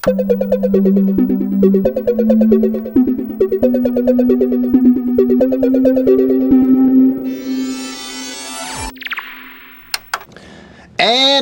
And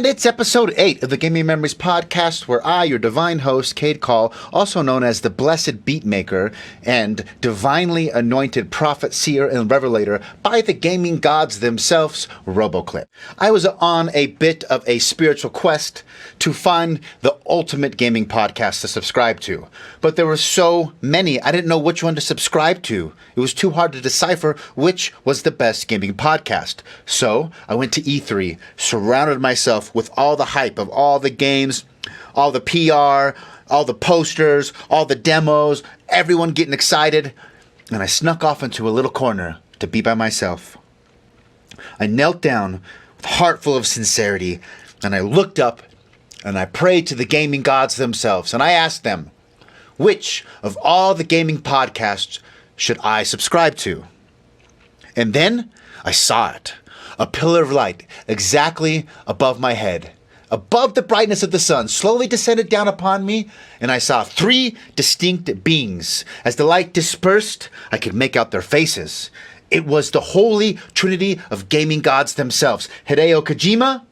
it's episode 8 of the Gaming Memories podcast, where I, your divine host, Cade Call, also known as the Blessed Beatmaker and divinely anointed prophet, seer, and revelator by the gaming gods themselves, Roboclip. I was on a bit of a spiritual quest to find the ultimate gaming podcast to subscribe to. But there were so many, I didn't know which one to subscribe to. It was too hard to decipher which was the best gaming podcast. So I went to E3, surrounded myself with all the hype of all the games, all the PR, all the posters, all the demos, everyone getting excited, and I snuck off into a little corner to be by myself. I knelt down with a heart full of sincerity, and I looked up and I prayed to the gaming gods themselves, and I asked them, which of all the gaming podcasts should I subscribe to? And then I saw it. A pillar of light exactly above my head, above the brightness of the sun, slowly descended down upon me, and I saw 3 distinct beings. As the light dispersed, I could make out their faces. It was the holy trinity of gaming gods themselves, Hideo Kojima,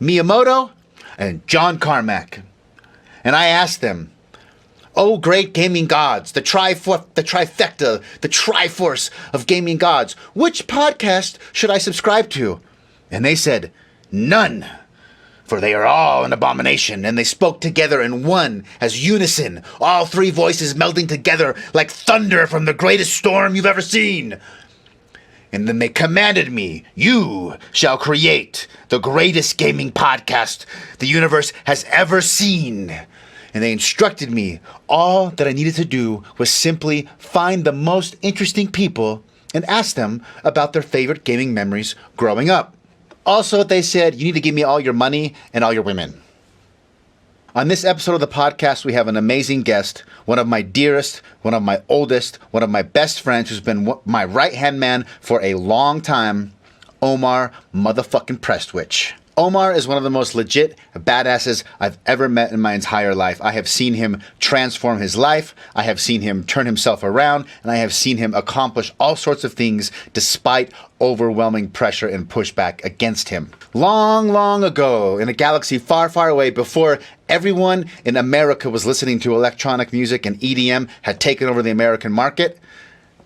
Miyamoto, and John Carmack. And I asked them, "Oh, great gaming gods, the trifecta, the triforce of gaming gods, which podcast should I subscribe to?" And they said, "None, for they are all an abomination." And they spoke together in one, as unison, all 3 voices melding together like thunder from the greatest storm you've ever seen. And then they commanded me, "You shall create the greatest gaming podcast the universe has ever seen." And they instructed me, all that I needed to do was simply find the most interesting people and ask them about their favorite gaming memories growing up. Also, they said, you need to give me all your money and all your women. On this episode of the podcast, we have an amazing guest, one of my dearest, one of my oldest, one of my best friends, who's been my right-hand man for a long time, Omar motherfucking Prestwich. Omar is one of the most legit badasses I've ever met in my entire life. I have seen him transform his life, I have seen him turn himself around, and I have seen him accomplish all sorts of things despite overwhelming pressure and pushback against him. Long, long ago, in a galaxy far, far away, before everyone in America was listening to electronic music and EDM had taken over the American market,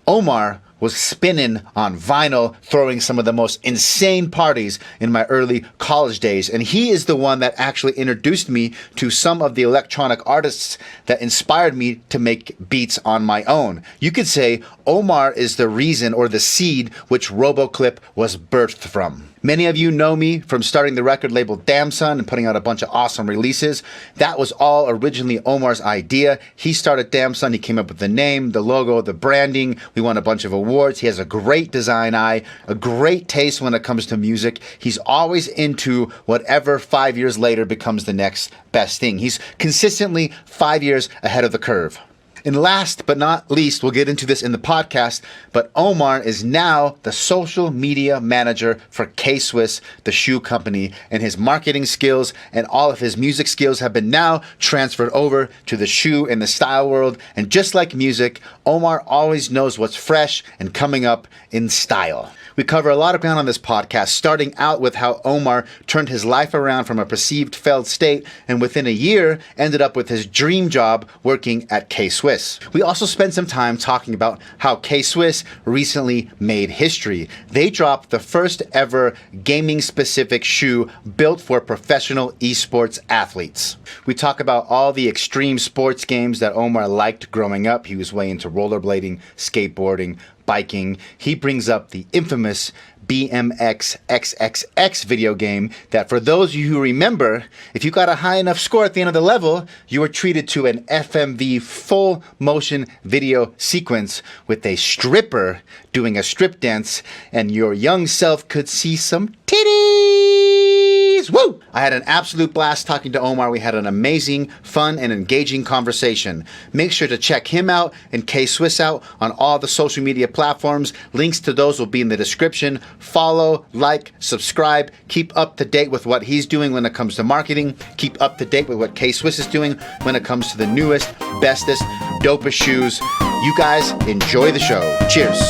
Omar was spinning on vinyl, throwing some of the most insane parties in my early college days. And he is the one that actually introduced me to some of the electronic artists that inspired me to make beats on my own. You could say Omar is the reason, or the seed, which Roboclip was birthed from. Many of you know me from starting the record label Damson and putting out a bunch of awesome releases. That was all originally Omar's idea. He started Damson. He came up with the name, the logo, the branding. We won a bunch of awards. He has a great design eye, a great taste when it comes to music. He's always into whatever 5 years later becomes the next best thing. He's consistently 5 years ahead of the curve. And last but not least, we'll get into this in the podcast, but Omar is now the social media manager for K-Swiss, the shoe company, and his marketing skills and all of his music skills have been now transferred over to the shoe and the style world. And just like music, Omar always knows what's fresh and coming up in style. We cover a lot of ground on this podcast, starting out with how Omar turned his life around from a perceived failed state and within a year ended up with his dream job working at K-Swiss. We also spent some time talking about how K-Swiss recently made history. They dropped the first ever gaming-specific shoe built for professional esports athletes. We talk about all the extreme sports games that Omar liked growing up. He was way into rollerblading, skateboarding, biking. He brings up the infamous BMX XXX video game that, for those of you who remember, if you got a high enough score at the end of the level, you were treated to an FMV full motion video sequence with a stripper doing a strip dance, and your young self could see some titties. Woo! I had an absolute blast talking to Omar. We had an amazing, fun, and engaging conversation. Make sure to check him out and K-Swiss out on all the social media platforms. Links to those will be in the description. Follow, like, subscribe. Keep up to date with what he's doing when it comes to marketing. Keep up to date with what K-Swiss is doing when it comes to the newest, bestest, dopest shoes. You guys enjoy the show. Cheers.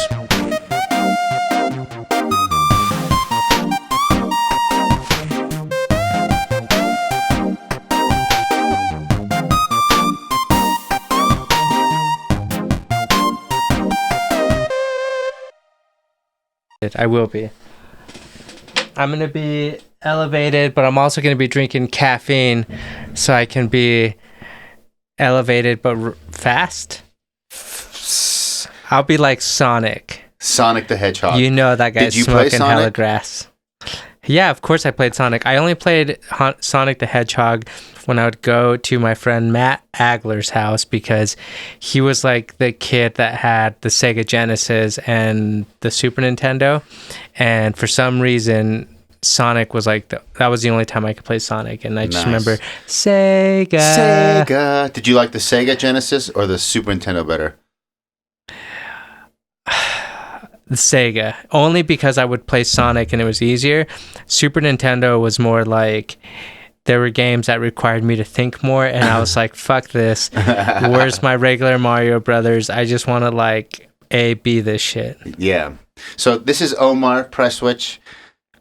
I will be. I'm going to be elevated, but I'm also going to be drinking caffeine so I can be elevated but fast. I'll be like Sonic. Sonic the Hedgehog. You know that guy's smoking hella grass. Yeah, of course I played Sonic. I only played Sonic the Hedgehog when I would go to my friend Matt Agler's house because he was like the kid that had the Sega Genesis and the Super Nintendo. And for some reason, Sonic was like, that was the only time I could play Sonic. And I just remember, Sega. Did you like the Sega Genesis or the Super Nintendo better? The Sega, only because I would play Sonic and it was easier. Super Nintendo was more like there were games that required me to think more, and I was like, fuck this. Where's my regular Mario Brothers? I just want to like A-B this shit. Yeah. So this is Omar Prestwich.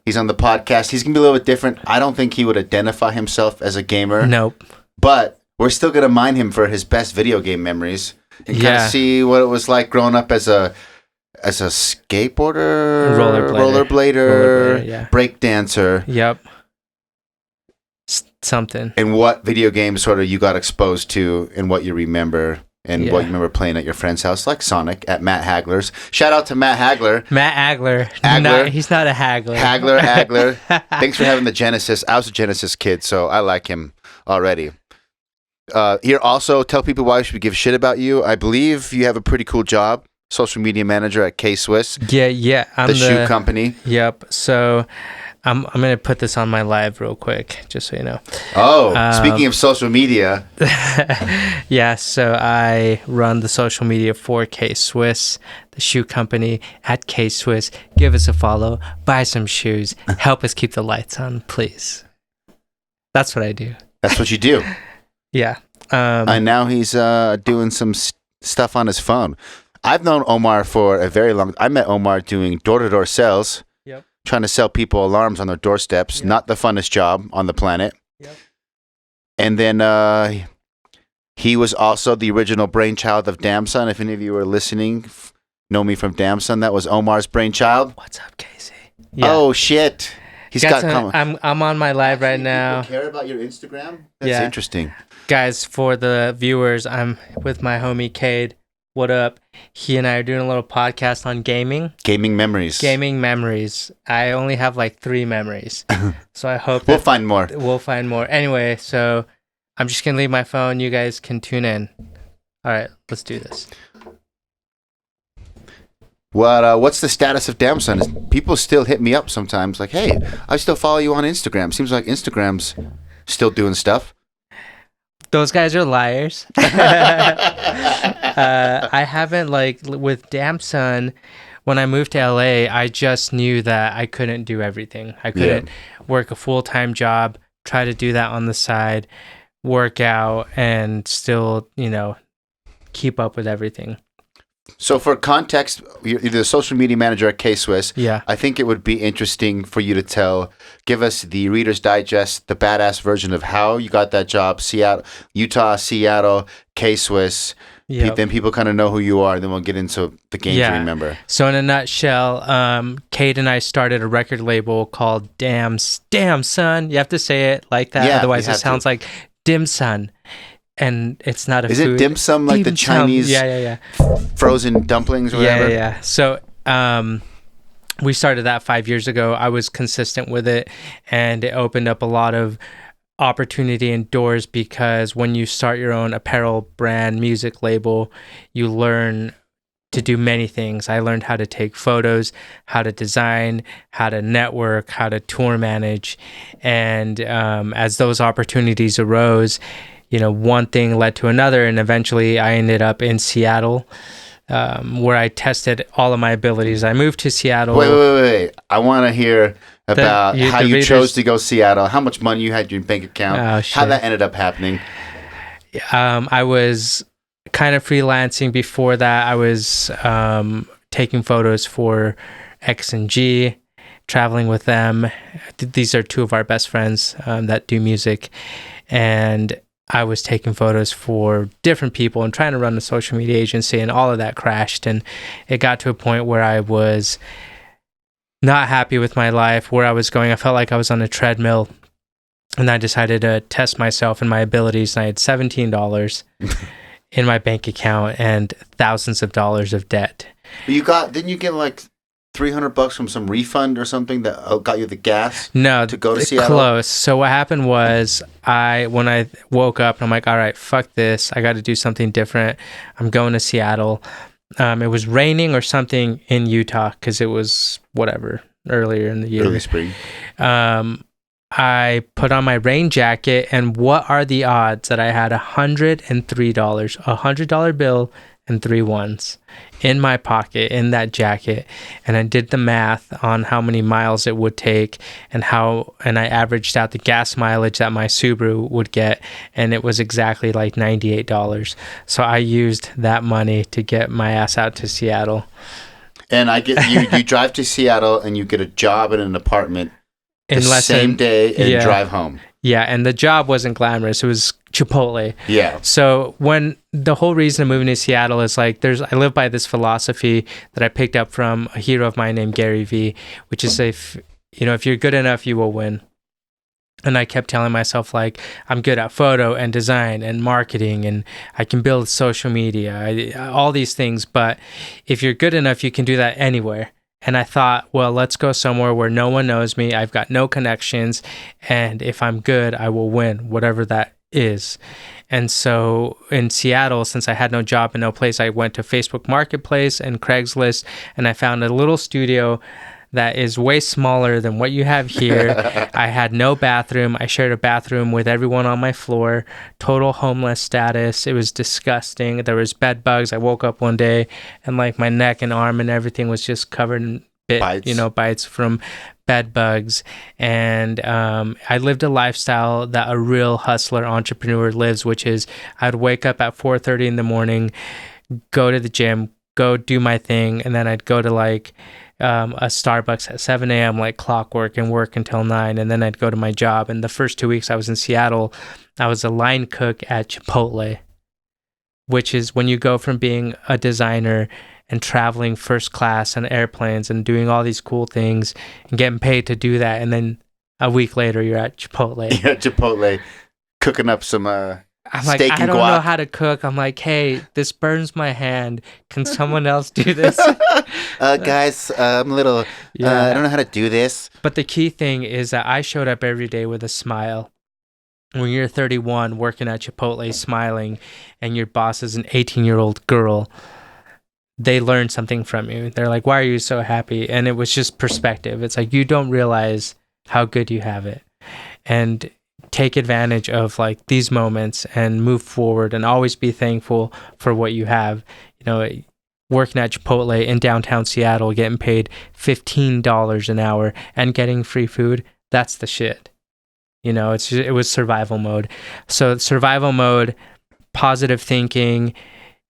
He's on the podcast. He's going to be a little bit different. I don't think he would identify himself as a gamer. Nope. But we're still going to mine him for his best video game memories and kind of see what it was like growing up as a skateboarder, rollerblader, yeah. break dancer. Yep. Something. And what video games sort of you got exposed to and what you remember and what you remember playing at your friend's house, like Sonic at Matt Hagler's. Shout out to Matt Hagler. No, he's not a haggler. Hagler. Thanks for having the Genesis. I was a Genesis kid, so I like him already. Here also, tell people why we should give shit about you. I believe you have a pretty cool job. Social media manager at K-Swiss. Yeah. I'm the shoe company. Yep. So I'm going to put this on my live real quick, just so you know. Oh, speaking of social media. Yeah, so I run the social media for K-Swiss, the shoe company at K-Swiss. Give us a follow, buy some shoes, help us keep the lights on, please. That's what I do. That's what you do. Yeah. And now he's doing some stuff on his phone. I've known Omar for a very long. I met Omar doing door-to-door sales, trying to sell people alarms on their doorsteps. Not the funnest job on the planet. Yep. And then he was also the original brainchild of Damn Son. If any of you are listening, know me from Damn Son. That was Omar's brainchild. What's up, Casey? Yeah. Oh shit! He's got. I'm on my live right now. People care about your Instagram? That's interesting. Guys, for the viewers, I'm with my homie Cade. What up? He and I are doing a little podcast on gaming. Gaming memories. I only have like 3 memories. So I hope we'll find more. Anyway, so I'm just going to leave my phone. You guys can tune in. All right, let's do this. What's the status of Damn Son? People still hit me up sometimes like, hey, I still follow you on Instagram. Seems like Instagram's still doing stuff. Those guys are liars. I haven't, like, with Damn Son, when I moved to LA, I just knew that I couldn't do everything. I couldn't work a full-time job, try to do that on the side, work out, and still, keep up with everything. So for context, you're the social media manager at K-Swiss. Yeah. I think it would be interesting for you to give us the Reader's Digest, the badass version of how you got that job, Utah, Seattle, K-Swiss. Yep. Then people kind of know who you are, and then we'll get into the games you remember. So in a nutshell, Kate and I started a record label called Damn Son. You have to say it like that, otherwise it sounds like Dim Sum. And it's not a food. Is it dim sum like the Chinese frozen dumplings or whatever? Yeah. So we started that 5 years ago. I was consistent with it, and it opened up a lot of opportunity and doors, because when you start your own apparel brand music label, you learn to do many things. I learned how to take photos, how to design, how to network, how to tour manage. And as those opportunities arose, one thing led to another. And eventually I ended up in Seattle, where I tested all of my abilities. I moved to Seattle. Wait. I want to hear about how you chose to go Seattle, how much money you had in your bank account, how that ended up happening. I was kind of freelancing before that. I was taking photos for X and G, traveling with them. These are two of our best friends that do music. And I was taking photos for different people and trying to run a social media agency, and all of that crashed. And it got to a point where I was not happy with my life, where I was going. I felt like I was on a treadmill. And I decided to test myself and my abilities. And I had $17 in my bank account and thousands of dollars of debt. Didn't you get like $300 from some refund or something that got you the gas? No, to go to Seattle. Close. So what happened was, when I woke up, I'm like, all right, fuck this. I got to do something different. I'm going to Seattle. It was raining or something in Utah because it was earlier in the year, early spring. I put on my rain jacket, and what are the odds that I had $103, $100 bill and 3 ones in my pocket in that jacket. And I did the math on how many miles it would take and I averaged out the gas mileage that my Subaru would get, and it was exactly like $98. So I used that money to get my ass out to Seattle. And you drive to Seattle and you get a job in an apartment the same day and drive home. Yeah, and the job wasn't glamorous. It was Chipotle. Yeah. So when the whole reason of moving to Seattle is like, I live by this philosophy that I picked up from a hero of mine named Gary Vee, which is if you're good enough, you will win. And I kept telling myself, like, I'm good at photo and design and marketing, and I can build social media, all these things. But if you're good enough, you can do that anywhere. And I thought, well, let's go somewhere where no one knows me. I've got no connections. And if I'm good, I will win, whatever that is. And so in Seattle, since I had no job and no place, I went to Facebook Marketplace and Craigslist, and I found a little studio that is way smaller than what you have here. I had no bathroom. I shared a bathroom with everyone on my floor. Total homeless status. It was disgusting. There was bed bugs. I woke up one day and like my neck and arm and everything was just covered in bites from bed bugs. And I lived a lifestyle that a real hustler entrepreneur lives, which is I'd wake up at 4:30 in the morning, go to the gym, go do my thing, and then I'd go to like a Starbucks at 7 a.m. like clockwork and work until 9, and then I'd go to my job. And the first 2 weeks I was in Seattle, I was a line cook at Chipotle, which is when you go from being a designer and traveling first class on airplanes and doing all these cool things and getting paid to do that, and then a week later you're at Chipotle. Yeah, Chipotle, cooking up some I'm like, steak I and don't guac. know how to cook. I'm like, hey, this burns my hand. Can someone else do this? Guys, I'm a little, I don't know how to do this. But the key thing is that I showed up every day with a smile. When you're 31, working at Chipotle, smiling, and your boss is an 18-year-old girl, they learn something from you. They're like, why are you so happy? And it was just perspective. It's like, you don't realize how good you have it. And take advantage of like these moments and move forward and always be thankful for what you have. Working at Chipotle in downtown Seattle, getting paid $15 an hour and getting free food, that's the shit. It was survival mode. So survival mode, positive thinking,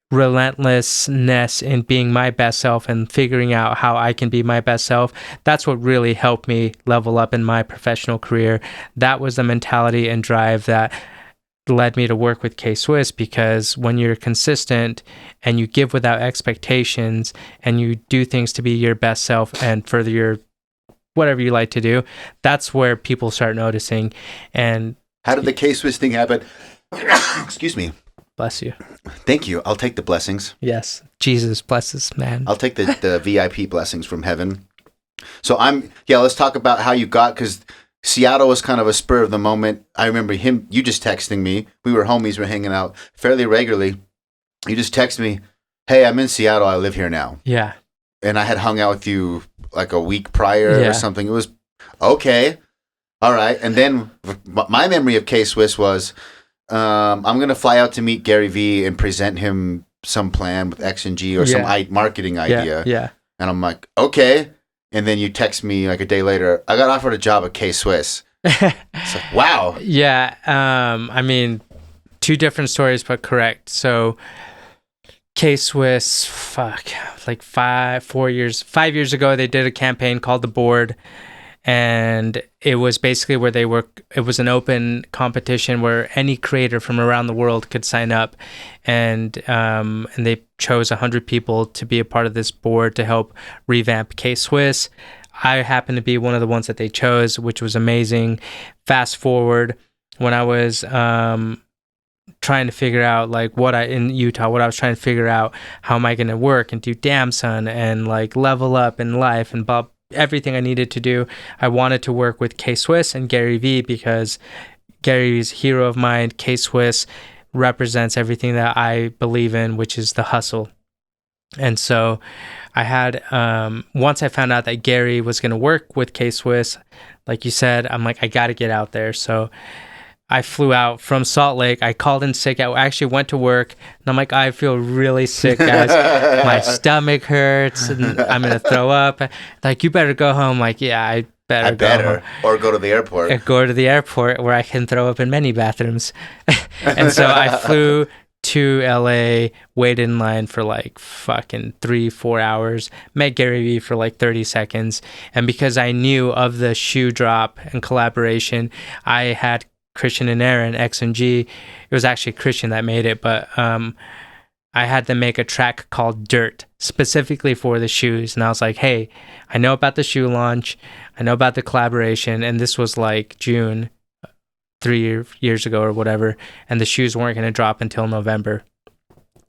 relentlessness in being my best self and figuring out how I can be my best self. That's what really helped me level up in my professional career. That was the mentality and drive that led me to work with K-Swiss, because when you're consistent and you give without expectations and you do things to be your best self and further your whatever you like to do, that's where people start noticing. And how did the K-Swiss thing happen? Excuse me. Bless you. Thank you. I'll take the blessings. Yes. Jesus blesses man. I'll take the VIP blessings from heaven. So let's talk about how you got, because Seattle was kind of a spur of the moment. I remember you just texting me. We were homies, we're hanging out fairly regularly. You just text me, hey, I'm in Seattle. I live here now. Yeah. And I had hung out with you like a week prior or something. It was okay. All right. And then my memory of K-Swiss was I'm going to fly out to meet Gary Vee and present him some plan with X and G or some marketing idea. Yeah. And I'm like, okay. And then you text me like a day later, I got offered a job at K-Swiss. It's like, wow. Yeah. I mean, two different stories, but correct. So K-Swiss, like 5 years ago, they did a campaign called The Board. And it was basically where it was an open competition where any creator from around the world could sign up. And they chose 100 people to be a part of this board to help revamp K-Swiss. I happened to be one of the ones that they chose, which was amazing. Fast forward, when I was trying to figure out in Utah, what I was trying to figure out, how am I going to work and do Damn Son and like level up in life and everything I needed to do. I wanted to work with K-Swiss and Gary Vee because Gary's a hero of mine. K-Swiss represents everything that I believe in, which is the hustle. And so I had, once I found out that Gary was going to work with K-Swiss, like you said, I'm like, I got to get out there. So I flew out from Salt Lake. I called in sick. I actually went to work, and I'm like, I feel really sick, guys. My stomach hurts, and I'm going to throw up. Like, you better go home. Like, yeah, I better go home. Or go to the airport. Go to the airport where I can throw up in many bathrooms. And so I flew to LA, waited in line for like fucking 3-4 hours, met Gary Vee for like 30 seconds. And because I knew of the shoe drop and collaboration, I had Christian and Aaron, X and G. It was actually Christian that made it, but I had them make a track called Dirt specifically for the shoes. And I was like, hey, I know about the shoe launch. I know about the collaboration. And this was like June, 3 years ago or whatever. And the shoes weren't going to drop until November.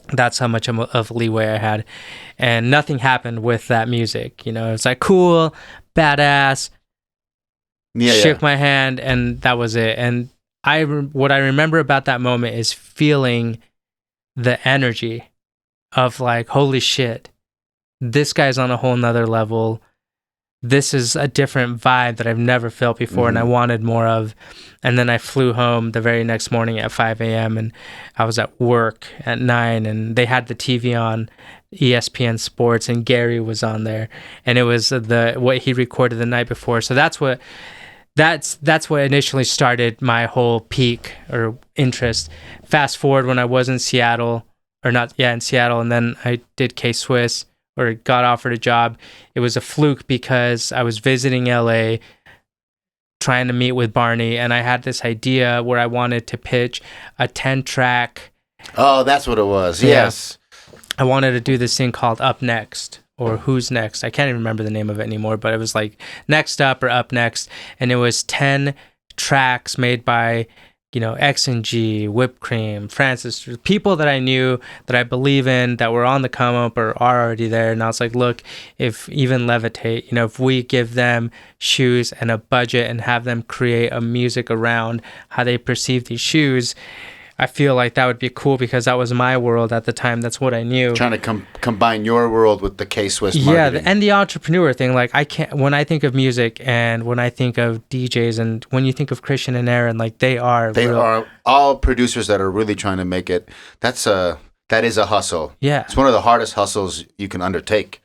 That's how much of leeway I had. And nothing happened with that music. You know, it's like cool, badass, shook my hand, and that was it. And what I remember about that moment is feeling the energy of like, holy shit, this guy's on a whole nother level. This is a different vibe that I've never felt before, and I wanted more of. And then I flew home the very next morning at 5 a.m. and I was at work at 9, and they had the TV on, ESPN Sports, and Gary was on there, and it was what he recorded the night before. So that's what initially started my whole peak or interest. Fast forward, when I was in Seattle, in Seattle, and then I did K-Swiss, or got offered a job. It was a fluke because I was visiting LA, trying to meet with Barney, and I had this idea where I wanted to pitch a 10-track. Oh, that's what it was. Yes. I wanted to do this thing called Up Next, or Who's Next. I can't even remember the name of it anymore, but it was like Next Up or Up Next. And it was 10 tracks made by, X and G, Whipped Cream, Francis, people that I knew, that I believe in, that were on the come up or are already there. And I was like, look, if even Levitate, if we give them shoes and a budget and have them create a music around how they perceive these shoes, I feel like that would be cool, because that was my world at the time. That's what I knew. Trying to combine your world with the K-Swiss marketing. Yeah, and the entrepreneur thing. Like, when I think of music and when I think of DJs and when you think of Christian and Aaron, like they are all producers that are really trying to make it. That is a hustle. Yeah. It's one of the hardest hustles you can undertake,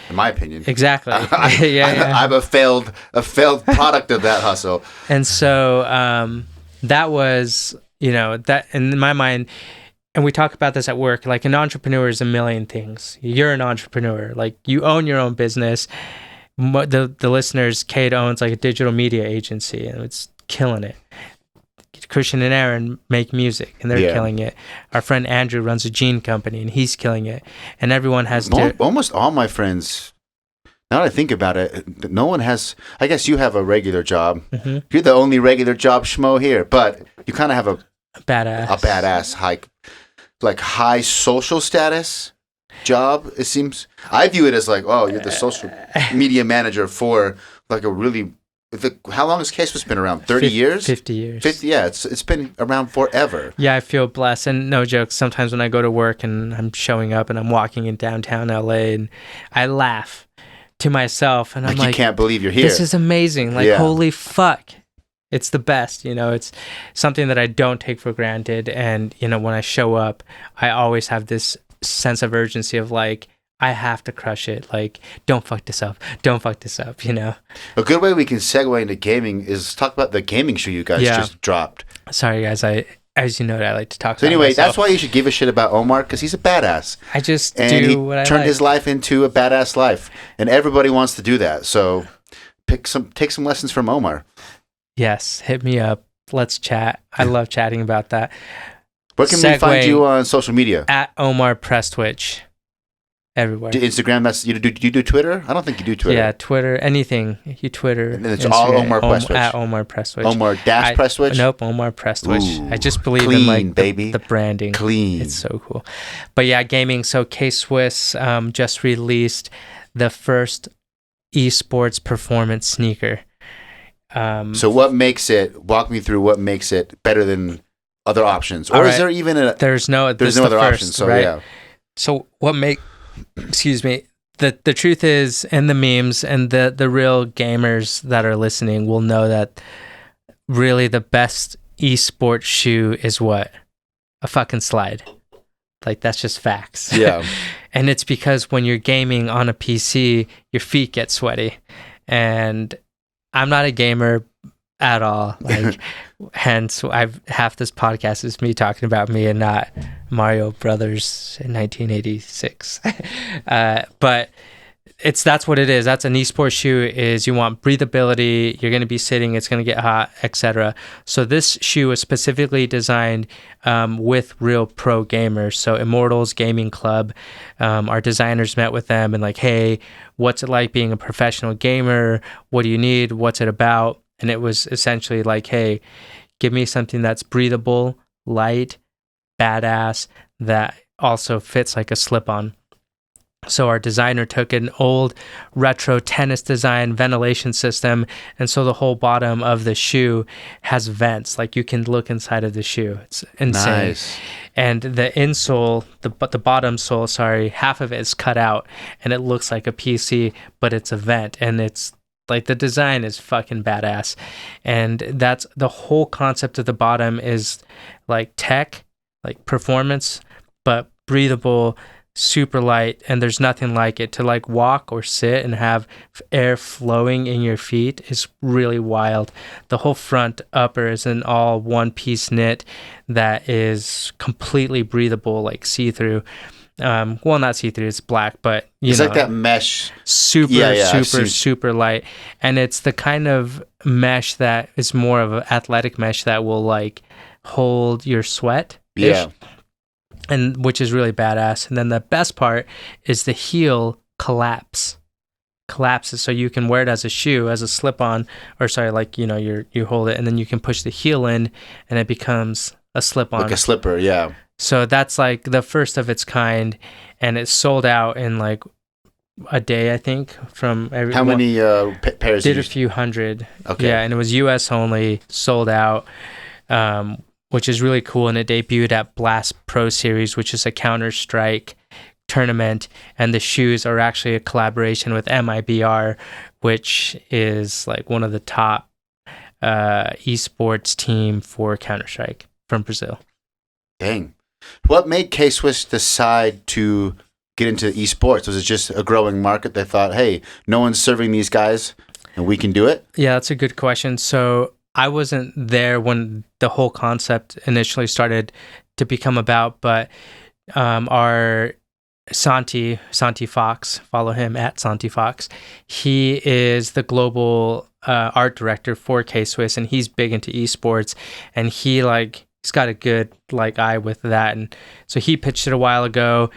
in my opinion. Exactly. I'm a failed product of that hustle. And so that was... that in my mind, and we talk about this at work, like an entrepreneur is a million things. You're an entrepreneur. Like, you own your own business. The listeners, Kate owns like a digital media agency, and it's killing it. Christian and Aaron make music, and they're killing it. Our friend Andrew runs a jean company, and he's killing it. And everyone has... Almost all my friends... Now that I think about it, no one has... I guess you have a regular job. Mm-hmm. You're the only regular job schmo here, but you kind of have a badass high social status job, it seems. I view it as like, oh, you're the social media manager for like a really how long has K-Swiss been around? 30 years? 50 years. 50, yeah, it's been around forever. Yeah, I feel blessed. And no joke, sometimes when I go to work and I'm showing up and I'm walking in downtown LA and I laugh to myself and I'm like, you can't believe you're here. This is amazing. Like, holy fuck. It's the best. It's something that I don't take for granted. And, when I show up, I always have this sense of urgency of like, I have to crush it. Like, don't fuck this up. Don't fuck this up, A good way we can segue into gaming is talk about the gaming shoe you guys just dropped. Sorry, guys. As you know, I like to talk so about anyway, myself. That's why you should give a shit about Omar, because he's a badass. I just and do what I like. He turned his life into a badass life. And everybody wants to do that. So take some lessons from Omar. Yes, hit me up. Let's chat. I love chatting about that. Where can we find you on social media? At Omar Prestwich. Everywhere. Instagram, do you do Twitter? I don't think you do Twitter. Yeah, Twitter, anything. You Twitter. And then it's Instagram, all Omar Prestwich. At Omar Prestwich. Prestwich? Nope, Omar Prestwich. Ooh, I just believe clean, in like baby. The branding. Clean. It's so cool. But yeah, gaming. So K-Swiss just released the first esports performance sneaker. So walk me through what makes it better than other options. Or is there even there's no other option. So right? Yeah. So excuse me. The truth is, and the memes and the real gamers that are listening will know that really the best esports shoe is what? A fucking slide. Like, that's just facts. Yeah. And it's because when you're gaming on a PC, your feet get sweaty. And I'm not a gamer at all. Like, hence, half this podcast is me talking about me and not Mario Brothers in 1986. But that's what it is. That's an esports shoe. Is you want breathability. You're going to be sitting. It's going to get hot, etc. So this shoe is specifically designed with real pro gamers. So Immortals Gaming Club, our designers met with them and like, hey, what's it like being a professional gamer? What do you need? What's it about? And it was essentially like, hey, give me something that's breathable, light, badass, that also fits like a slip-on. So our designer took an old retro tennis design ventilation system, and so the whole bottom of the shoe has vents. Like, you can look inside of the shoe. It's insane. Nice. And the insole, the bottom sole, half of it is cut out, and it looks like a PC, but it's a vent, and it's like, the design is fucking badass. And that's the whole concept of the bottom is like tech, like performance, but breathable, super light, and there's nothing like it. To like walk or sit and have air flowing in your feet is really wild. The whole front upper is an all one piece knit that is completely breathable, like see-through. Well, not see-through, it's black, but it's like that mesh, super light. And it's the kind of mesh that is more of an athletic mesh that will like hold your sweat. Yeah. And which is really badass. And then the best part is the heel collapses, so you can wear it as a shoe, as a slip-on, or you hold it and then you can push the heel in and it becomes a slip-on, like a slipper. Yeah. So that's like the first of its kind, and it's sold out in like a day, I think. From how many pairs? Did a few hundred. Okay. Yeah, and it was U.S. only, sold out. Which is really cool, and it debuted at Blast Pro Series, which is a Counter-Strike tournament, and the shoes are actually a collaboration with MIBR, which is like one of the top esports team for Counter-Strike from Brazil. Dang. What made K-Swiss decide to get into esports? Was it just a growing market? They thought, hey, no one's serving these guys, and we can do it? Yeah, that's a good question. So I wasn't there when the whole concept initially started to become about, but our Santi Fox, follow him at Santi Fox. He is the global art director for K-Swiss, and he's big into esports, and he's got a good eye with that. And so he pitched it a while ago,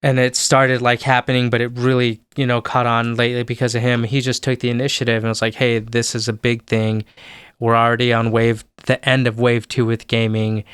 and it started happening, but it really, caught on lately because of him. He just took the initiative and was like, hey, this is a big thing. We're already on the end of wave 2 with gaming.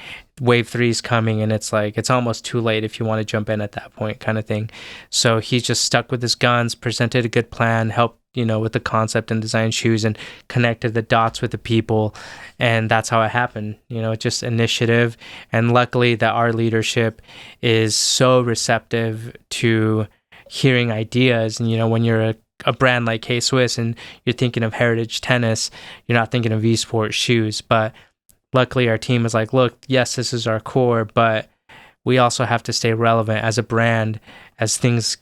Wave 3 is coming, and it's almost too late if you want to jump in at that point, kind of thing. So he just stuck with his guns, presented a good plan, helped with the concept and design shoes and connected the dots with the people. And that's how it happened, just initiative. And luckily that our leadership is so receptive to hearing ideas. And, when you're a brand like K-Swiss and you're thinking of heritage tennis, you're not thinking of esports shoes. But luckily our team is like, look, yes, this is our core, but we also have to stay relevant as a brand as things,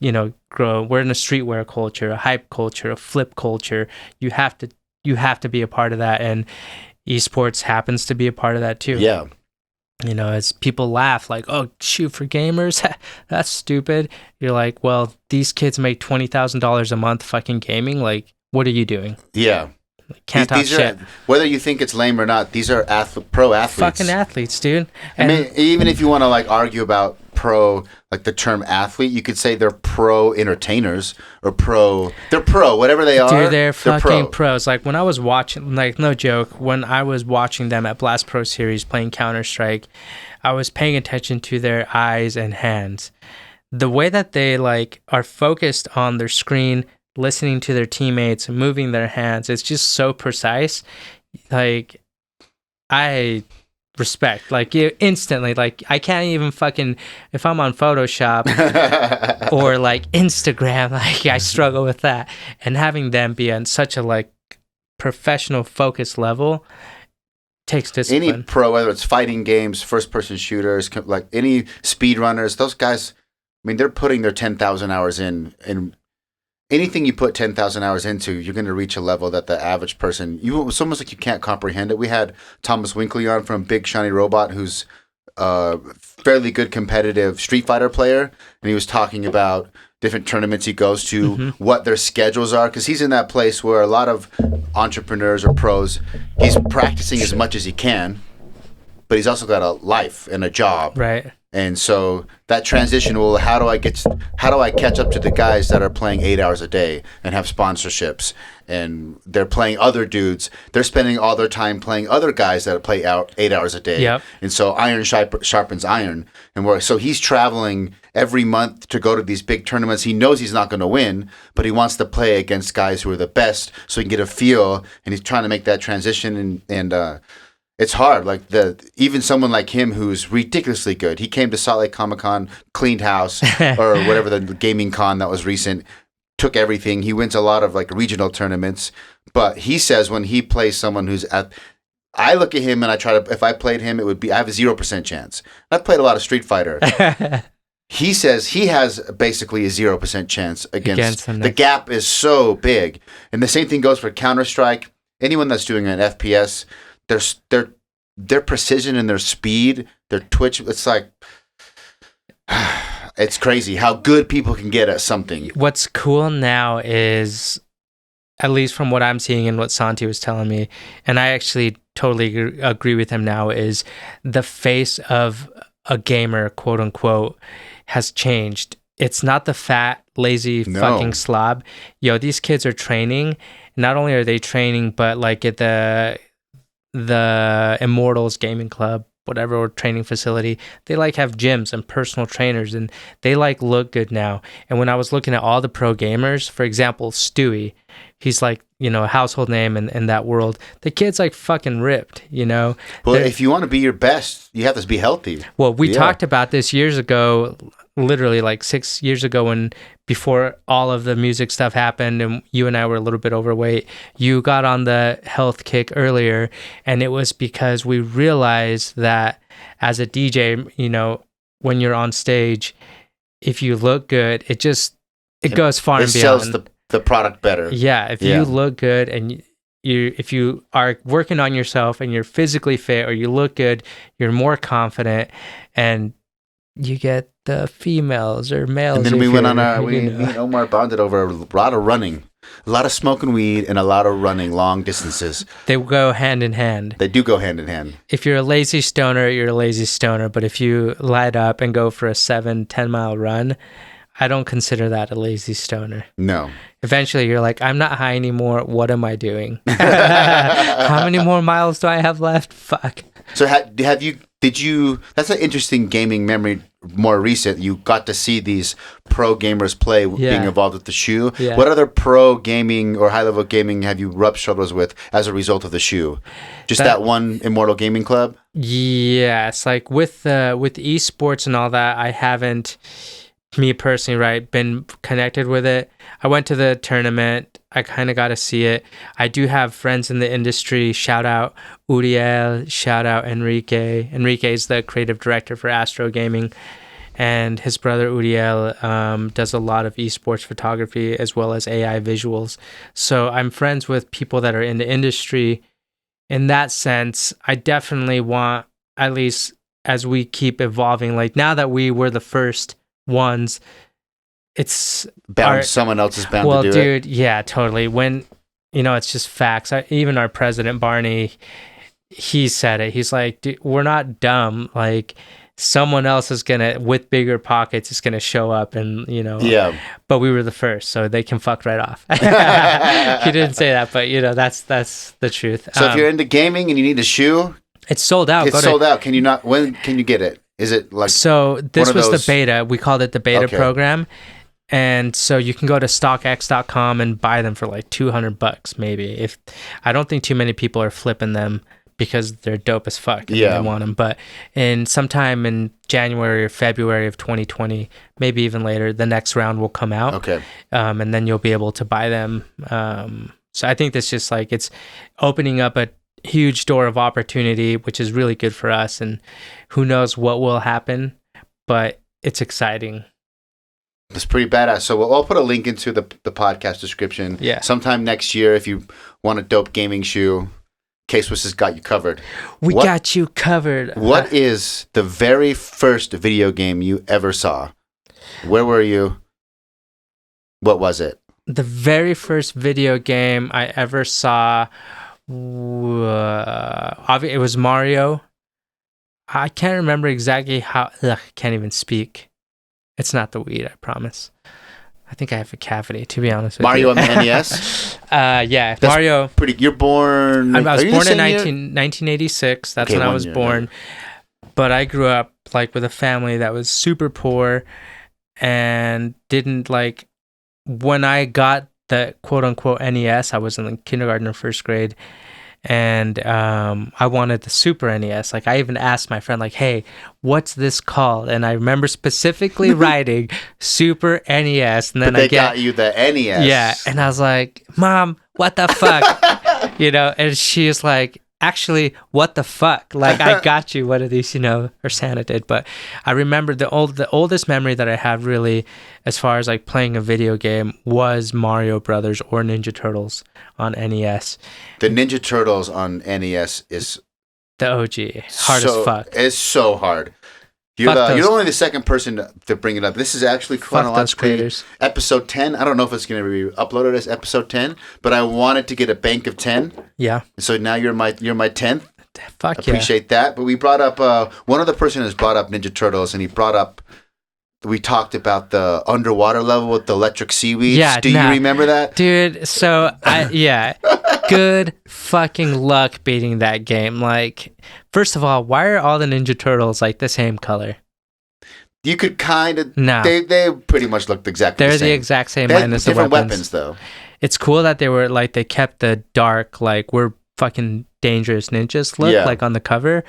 grow. We're in a streetwear culture, a hype culture, a flip culture. You have to be a part of that. And esports happens to be a part of that too. Yeah. As people laugh like, oh, shoot, for gamers, that's stupid. You're like, well, these kids make $20,000 a month fucking gaming. Like, what are you doing? Yeah. Can't talk shit. Whether you think it's lame or not, these are pro athletes. Fucking athletes, dude. And I mean, even if you want to like argue about pro, like the term athlete, you could say they're pro entertainers or they're pro, whatever they are. Dude, they're fucking pros. Like when I was watching, like no joke, when I was watching them at Blast Pro Series playing Counter-Strike, I was paying attention to their eyes and hands. The way that they like are focused on their screen, listening to their teammates, moving their hands, it's just so precise. Like, I respect, like, instantly. Like, I can't even fucking, if I'm on Photoshop or like Instagram, like I struggle with that. And having them be on such a like professional focus level takes discipline. Any pro, whether it's fighting games, first person shooters, like any speedrunners, those guys, I mean, they're putting their 10,000 hours in, and anything you put 10,000 hours into, you're going to reach a level that the average person, it's almost like you can't comprehend it. We had Thomas Winkley on from Big Shiny Robot, who's a fairly good competitive Street Fighter player, and he was talking about different tournaments he goes to, what their schedules are, because he's in that place where a lot of entrepreneurs or pros, he's practicing as much as he can, but he's also got a life and a job. Right. And so that transition, well, how do I catch up to the guys that are playing 8 hours a day and have sponsorships, and they're playing other dudes, they're spending all their time playing other guys that play 8 hours a day. Yep. And so iron sharpens iron. And so he's traveling every month to go to these big tournaments. He knows he's not going to win, but he wants to play against guys who are the best so he can get a feel, and he's trying to make that transition. And it's hard. Like even someone like him who's ridiculously good. He came to Salt Lake Comic-Con, cleaned house, or whatever the gaming con that was recent, took everything. He wins a lot of like regional tournaments. But he says when he plays someone who's I look at him and I try to, if I played him, I have a 0% chance. I've played a lot of Street Fighter. He says he has basically a 0% chance against him. The gap is big. And the same thing goes for Counter-Strike. Anyone that's doing an FPS, their precision and their speed, their twitch, it's like, it's crazy how good people can get at something. What's cool now is, at least from what I'm seeing and what Santi was telling me, and I actually totally agree with him now, is the face of a gamer, quote unquote, has changed. It's not the fat, lazy fucking slob. Yo, these kids are training. Not only are they training, but like at the Immortals Gaming Club, whatever, or training facility, they like have gyms and personal trainers, and they like look good now. And when I was looking at all the pro gamers, for example, Stewie, he's like, a household name in that world. The kid's like fucking ripped, Well, if you want to be your best, you have to be healthy. Well, we talked about this years ago, literally like 6 years ago, before all of the music stuff happened and you and I were a little bit overweight. You got on the health kick earlier, and it was because we realized that as a DJ, when you're on stage, if you look good, it goes far and beyond. It sells the product better. Yeah, if you look good and if you are working on yourself and you're physically fit, or you look good, you're more confident, and you get the females or males. And then we went on me and Omar bonded over a lot of running, a lot of smoking weed, and a lot of running long distances. They go hand in hand. They do go hand in hand. If you're a lazy stoner, you're a lazy stoner. But if you light up and go for a 7-10 mile run, I don't consider that a lazy stoner. No. Eventually, you're like, I'm not high anymore. What am I doing? How many more miles do I have left? Fuck. So did you, that's an interesting gaming memory, more recent. You got to see these pro gamers play, being involved with the shoe. Yeah. What other pro gaming or high-level gaming have you rubbed shoulders with as a result of the shoe? Just that one Immortal Gaming Club? Yeah, it's like with esports and all that, I haven't, me personally, right, been connected with it. I went to the tournament. I kind of got to see it. I do have friends in the industry. Shout out Uriel. Shout out Enrique. Enrique is the creative director for Astro Gaming. And his brother Uriel does a lot of esports photography as well as AI visuals. So I'm friends with people that are in the industry. In that sense, I definitely want, at least as we keep evolving, like now that we were the first ones, it's someone else is bound to do it. Well, dude, yeah, totally. When, it's just facts. Even our president, Barney, he said it. He's like, dude, we're not dumb. Like, someone else is going to, with bigger pockets, is going to show up and, Yeah. But we were the first, so they can fuck right off. He didn't say that, but, that's the truth. So if you're into gaming and you need a shoe, it's sold out. It's sold out. When can you get it? Is it like... So this was the beta. We called it the beta program. And so you can go to stockx.com and buy them for like $200 maybe. I don't think too many people are flipping them because they're dope as fuck and they want them. But sometime in January or February of 2020, maybe even later, the next round will come out. Okay. And then you'll be able to buy them. So I think that's just like, it's opening up a huge door of opportunity, which is really good for us. And who knows what will happen, but it's exciting. It's pretty badass. So I'll put a link into the podcast description. Yeah. Sometime next year, if you want a dope gaming shoe, K-Swiss has got you covered. We got you covered. What is the very first video game you ever saw? Where were you? What was it? The very first video game I ever saw, it was Mario. I can't remember exactly how. Can't even speak. It's not the weed, I promise. I think I have a cavity, to be honest with Mario you. on the NES? Yeah, That's Mario. You're born... I was born in 1986. That's when I was born. But I grew up like with a family that was super poor and didn't like... When I got the quote-unquote NES, I was in kindergarten or first grade. And I wanted the Super NES. Like, I even asked my friend, like, hey, what's this called? And I remember specifically writing Super NES. And then they got you the NES. Yeah. And I was like, Mom, what the fuck? And she was like, actually, what the fuck? Like, I got you one of these, or Santa did. But I remember the oldest memory that I have really, as far as like playing a video game, was Mario Brothers or Ninja Turtles on NES. The Ninja Turtles on NES is the OG. Hard as fuck. It's so hard. You're only the second person to bring it up. This is actually chronologically episode 10. I don't know if it's going to be uploaded as episode 10, but I wanted to get a bank of 10. Yeah. So now you're my 10th. Fuck yeah. Appreciate that. But we brought up one other person has brought up Ninja Turtles, and we talked about the underwater level with the electric seaweeds. Yeah. Do you remember that? Dude, so good fucking luck beating that game. Like, first of all, why are all the Ninja Turtles like the same color? You could kind of... No. They pretty much looked exactly the same. They're the exact same, they minus the different weapons, though. It's cool that they kept the dark, like, we're fucking dangerous ninjas look, like on the cover.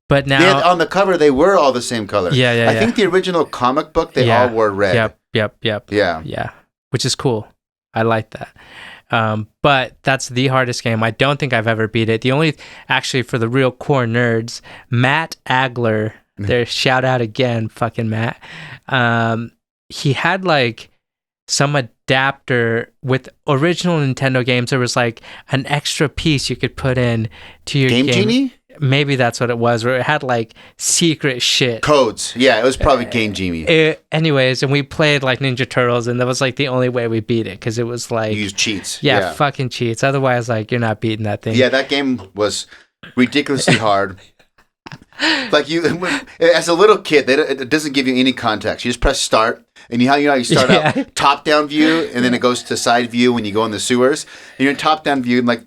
But now... on the cover, they were all the same color. Yeah. I think the original comic book, they all wore red. Yep. Yeah. Which is cool. I like that. But that's the hardest game. I don't think I've ever beat it. The only, actually, for the real core nerds, Matt Agler, there, shout out again, fucking Matt. He had like some adapter with original Nintendo games. There was like an extra piece you could put in to your game. Genie? Maybe that's what it was, where it had like secret shit. Codes. Yeah, it was probably Game Genie. Anyways, and we played like Ninja Turtles, and that was like the only way we beat it, because it was like... You used cheats. Yeah, fucking cheats. Otherwise, like, you're not beating that thing. Yeah, that game was ridiculously hard. Like, you, as a little kid, it doesn't give you any context. You just press start, And you know how you start out top down view, and then it goes to side view when you go in the sewers. And you're in top down view, and like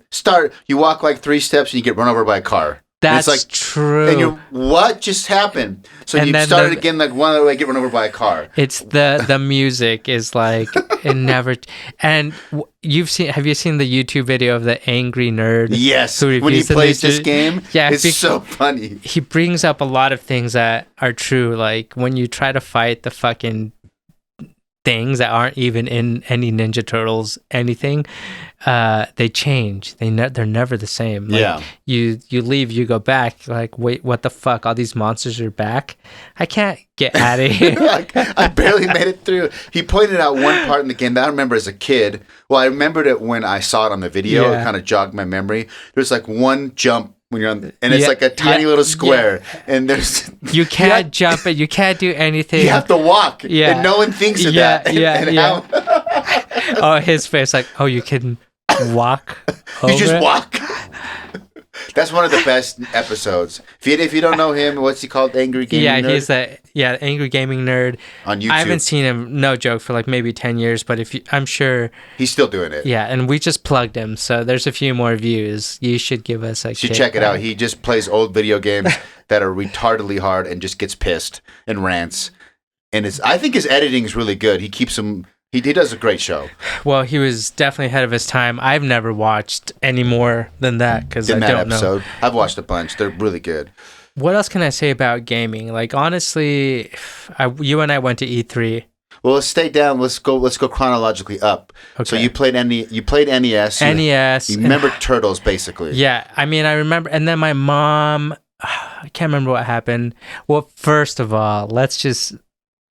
you walk like 3 steps, and you get run over by a car. That's like, true. And you're, what just happened? So you started again, like one other way, get run over by a car. It's the music is like it never. And have you seen the YouTube video of the angry nerd? Yes, when he plays this game, it's so funny. He brings up a lot of things that are true, like when you try to fight the fucking things that aren't even in any Ninja Turtles anything, they change. They're never the same. Like, you leave, you go back, like, wait, what the fuck? All these monsters are back? I can't get out of here. I barely made it through. He pointed out one part in the game that I remember as a kid. Well, I remembered it when I saw it on the video. It kind of jogged my memory. There's like one jump when you're on, and it's like a tiny little square, and there's you can't jump it, you can't do anything. You have to walk, and no one thinks of that. Oh, his face, like, oh, you can walk. You just walk. That's one of the best episodes. If you don't know him, what's he called? Angry Gaming Nerd? He's Angry Gaming Nerd. On YouTube. I haven't seen him, no joke, for like maybe 10 years, but I'm sure... He's still doing it. Yeah, and we just plugged him, so there's a few more views. You should give us a... You should check it out. He just plays old video games that are retardedly hard and just gets pissed and rants. And I think his editing is really good. He keeps him... He does a great show. Well, he was definitely ahead of his time. I've never watched any more than that because I don't know. I've watched a bunch. They're really good. What else can I say about gaming? Like, honestly, you and I went to E3. Well, let's stay down. Let's go chronologically up. Okay. So you played NES. NES. You remember Turtles, basically. Yeah, I mean, I remember. And then my mom, I can't remember what happened. Well, first of all, let's just...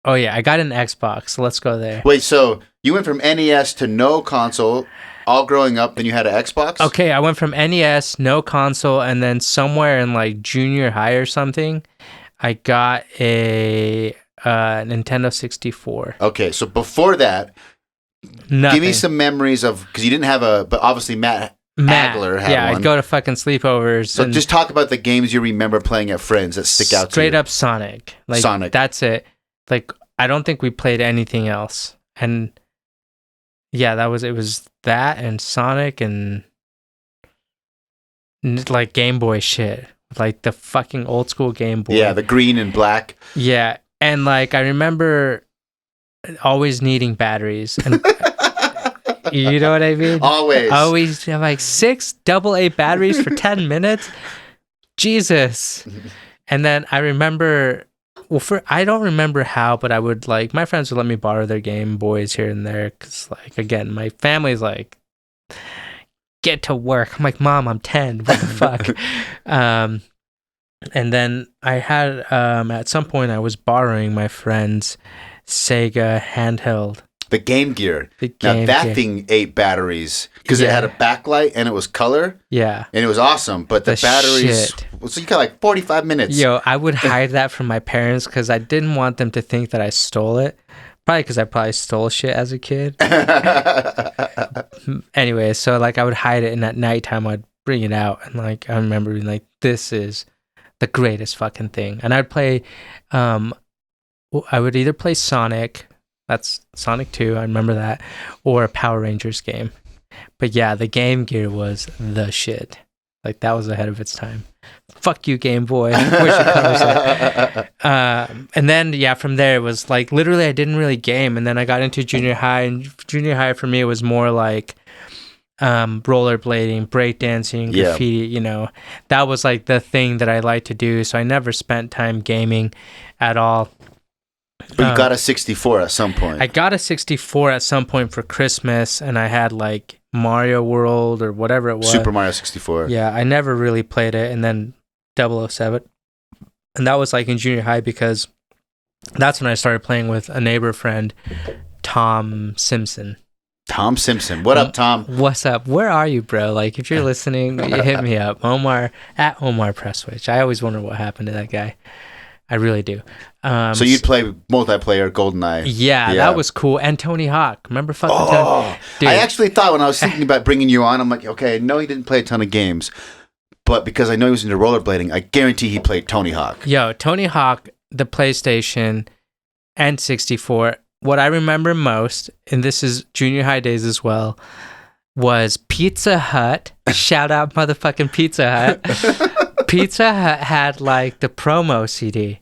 Oh, yeah, I got an Xbox, so let's go there. Wait, so you went from NES to no console all growing up, then you had an Xbox? Okay, I went from NES, no console, and then somewhere in like junior high or something, I got a Nintendo 64. Okay, so before that, Nothing. Give me some memories of, because you didn't have but obviously Matt Agler had one. I'd go to fucking sleepovers. So just talk about the games you remember playing at friends that stick out to you. Straight up Sonic. Like, Sonic. That's it. Like, I don't think we played anything else. And yeah, it was that and Sonic and like Game Boy shit. Like the fucking old school Game Boy. Yeah, the green and black. Yeah. And like I remember always needing batteries. And you know what I mean? Always have like 6 AA batteries for 10 minutes. Jesus. And then I remember... Well, I don't remember how, but I would like my friends would let me borrow their Game Boys here and there because, like, again, my family's like, get to work. I'm like, Mom, I'm 10. What the fuck? And then I had at some point I was borrowing my friend's Sega handheld. The Game Gear. That thing ate batteries because it had a backlight and it was color. Yeah. And it was awesome, but the batteries... Shit. So you got like 45 minutes. Yo, I would hide that from my parents because I didn't want them to think that I stole it. Probably because I stole shit as a kid. Anyway, so like I would hide it and at nighttime I'd bring it out. And like I remember being like, this is the greatest fucking thing. And I'd play... I would either play Sonic... That's Sonic 2, I remember that, or a Power Rangers game. But yeah, the Game Gear was the shit. Like, that was ahead of its time. Fuck you, Game Boy. Wish it covers it. And then, yeah, from there, it was like, literally, I didn't really game. And then I got into junior high, and junior high for me, it was more like rollerblading, breakdancing, graffiti, you know. That was like the thing that I liked to do. So I never spent time gaming at all. But you got a 64 at some point. I got a 64 at some point for Christmas, and I had like Mario World or whatever it was. Super Mario 64. Yeah, I never really played it. And then 007. And that was like in junior high because that's when I started playing with a neighbor friend, Tom Simpson. Tom Simpson. What up, Tom? What's up? Where are you, bro? Like, if you're listening, hit me up. Omar, at Omar Prestwich. I always wonder what happened to that guy. I really do. So you'd play multiplayer GoldenEye. Yeah, that was cool. And Tony Hawk. Remember fucking Tony? Dude. I actually thought when I was thinking about bringing you on, I'm like, okay, I know he didn't play a ton of games, but because I know he was into rollerblading, I guarantee he played Tony Hawk. Yo, Tony Hawk, the PlayStation, and 64 what I remember most, and this is junior high days as well, was Pizza Hut. Shout out motherfucking Pizza Hut. Pizza Hut had like the promo CD.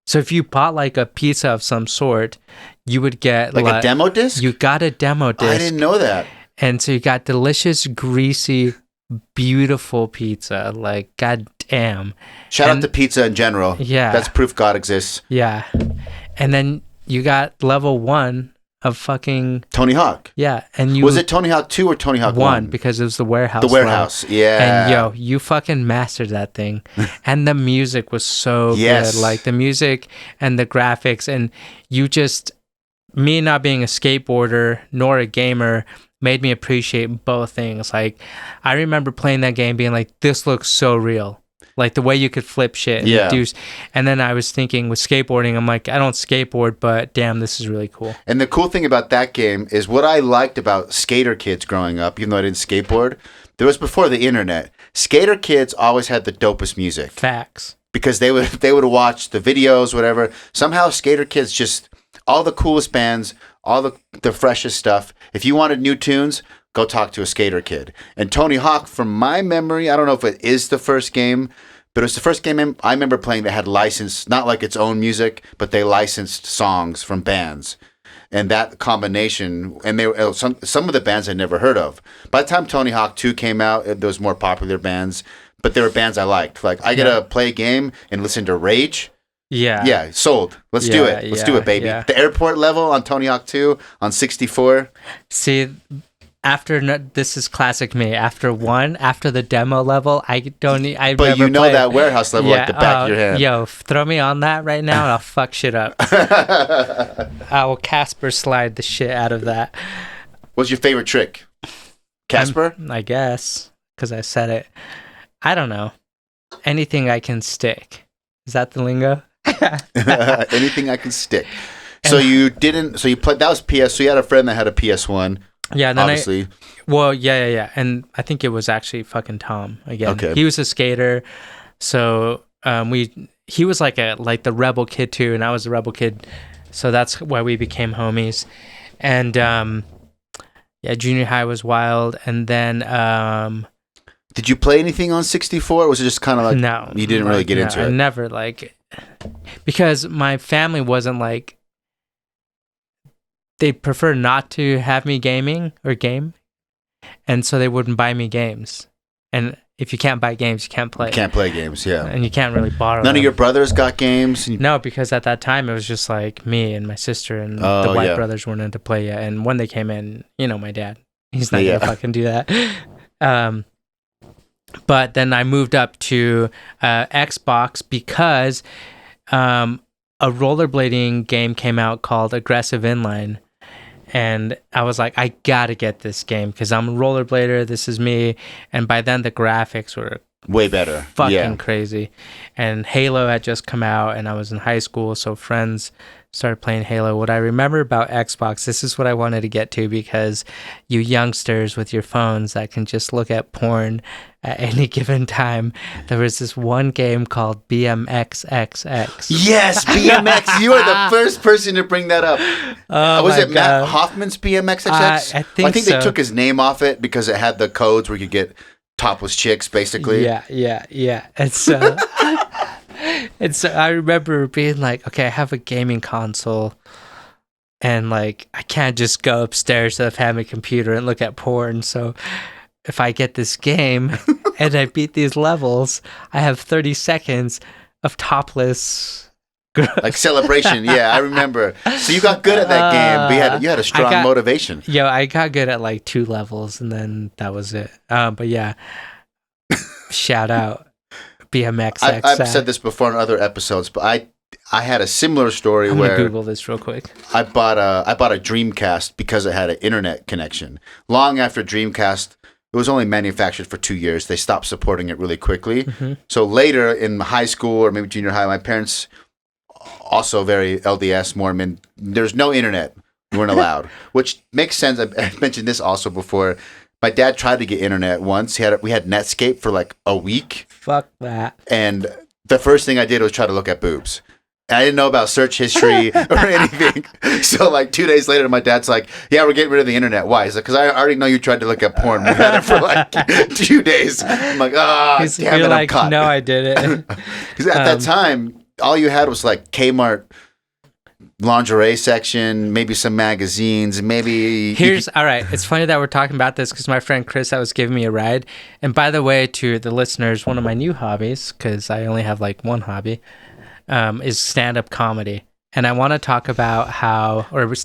So if you bought like a pizza of some sort, you would get like a demo disc? You got a demo disc. I didn't know that. And so you got delicious, greasy, beautiful pizza. Like, goddamn. Shout out to pizza in general. Yeah. That's proof God exists. Yeah. And then you got level 1 of fucking Tony Hawk. Yeah. And you was it Tony Hawk 2 or Tony Hawk 1? Because it was the warehouse. The warehouse, yeah. And yo, you fucking mastered that thing. And the music was so good. Like the music and the graphics, and you just, me not being a skateboarder nor a gamer, made me appreciate both things. Like I remember playing that game being like, this looks so real. Like the way you could flip shit and do. And then I was thinking with skateboarding, I'm like, I don't skateboard, but damn, this is really cool. And the cool thing about that game is what I liked about skater kids growing up, even though I didn't skateboard, there was before the internet. Skater kids always had the dopest music. Facts. Because they would watch the videos, whatever. Somehow skater kids just, all the coolest bands, all the freshest stuff. If you wanted new tunes, go talk to a skater kid. And Tony Hawk, from my memory, I don't know if it is the first game, but it was the first game I remember playing that had licensed, not like its own music, but they licensed songs from bands. And that combination, and some of the bands I'd never heard of. By the time Tony Hawk 2 came out, there was more popular bands, but there were bands I liked. Like, I gotta play a game and listen to Rage. Yeah. Yeah, sold. Let's do it. Let's do it, baby. Yeah. The airport level on Tony Hawk 2 on 64. See, this is classic me. After the demo level, But you know that warehouse level like the back of your hand. Yo, throw me on that right now and I'll fuck shit up. I will Casper slide the shit out of that. What's your favorite trick? Casper? I guess, because I said it. I don't know. Anything I can stick. Is that the lingo? Anything I can stick. So you played, that was PS, so you had a friend that had a PS1. Yeah, and then obviously. Yeah. And I think it was actually fucking Tom again. Okay. He was a skater. So he was like the rebel kid too, and I was a rebel kid. So that's why we became homies. And junior high was wild. And then did you play anything on 64? Or was it just kind of like, no, you didn't really get into it? I never because my family wasn't like, they prefer not to have me game, and so they wouldn't buy me games. And if you can't buy games, you can't play. You can't play games, yeah. And you can't really borrow None them. of your brothers got games? No, because at that time, it was just like me and my sister, and the white brothers weren't into play yet. And when they came in, my dad, he's not going to fucking do that. But then I moved up to Xbox because a rollerblading game came out called Aggressive Inline. And I was like, I gotta get this game because I'm a rollerblader. This is me. And by then, the graphics were way better, fucking crazy. And Halo had just come out, and I was in high school, so friends started playing Halo. What I remember about Xbox, this is what I wanted to get to, because you youngsters with your phones that can just look at porn at any given time, there was this one game called BMX XXX. Yes, BMX. You are the first person to bring that up. Was it Matt Hoffman's BMX XXX? I think so. They took his name off it because it had the codes where you could get topless chicks, basically. Yeah. And so, I remember being like, okay, I have a gaming console, and like I can't just go upstairs to the family computer and look at porn. So if I get this game and I beat these levels, I have 30 seconds of topless girls. Like celebration. Yeah, I remember. So you got good at that game, but you had a strong motivation. Yeah, I got good at like 2 levels, and then that was it. But yeah, shout out BMX. I've said this before in other episodes, but I had a similar story I'm where gonna Google this real quick. I bought a Dreamcast because it had an internet connection. Long after Dreamcast, it was only manufactured for 2 years. They stopped supporting it really quickly. Mm-hmm. So later in high school or maybe junior high, my parents, also very LDS Mormon, there's no internet. We weren't allowed, which makes sense. I mentioned this also before. My dad tried to get internet once. We had Netscape for like a week. Fuck that. And the first thing I did was try to look at boobs. I didn't know about search history or anything. So like 2 days later, my dad's like, "Yeah, we're getting rid of the internet." Why? He's like, "Because I already know you tried to look at porn. We had it for like 2 days." I'm like, damn it, I'm caught. No, I did it. Because at that time, all you had was like Kmart lingerie section, maybe some magazines, maybe... All right, it's funny that we're talking about this because my friend Chris that was giving me a ride, and by the way, to the listeners, one of my new hobbies, because I only have like one hobby, is stand-up comedy. And I want to talk about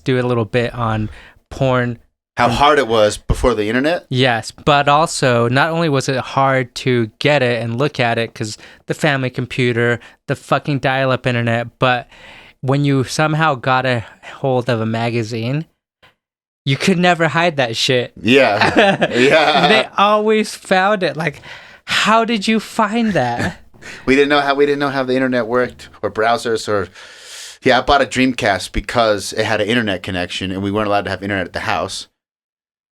do a little bit on porn. How hard it was before the internet? Yes, but also, not only was it hard to get it and look at it, because the family computer, the fucking dial-up internet, but when you somehow got a hold of a magazine, you could never hide that shit. Yeah. Yeah. They always found it. Like, how did you find that? We didn't know how the internet worked, or browsers, or... Yeah, I bought a Dreamcast because it had an internet connection, and we weren't allowed to have internet at the house.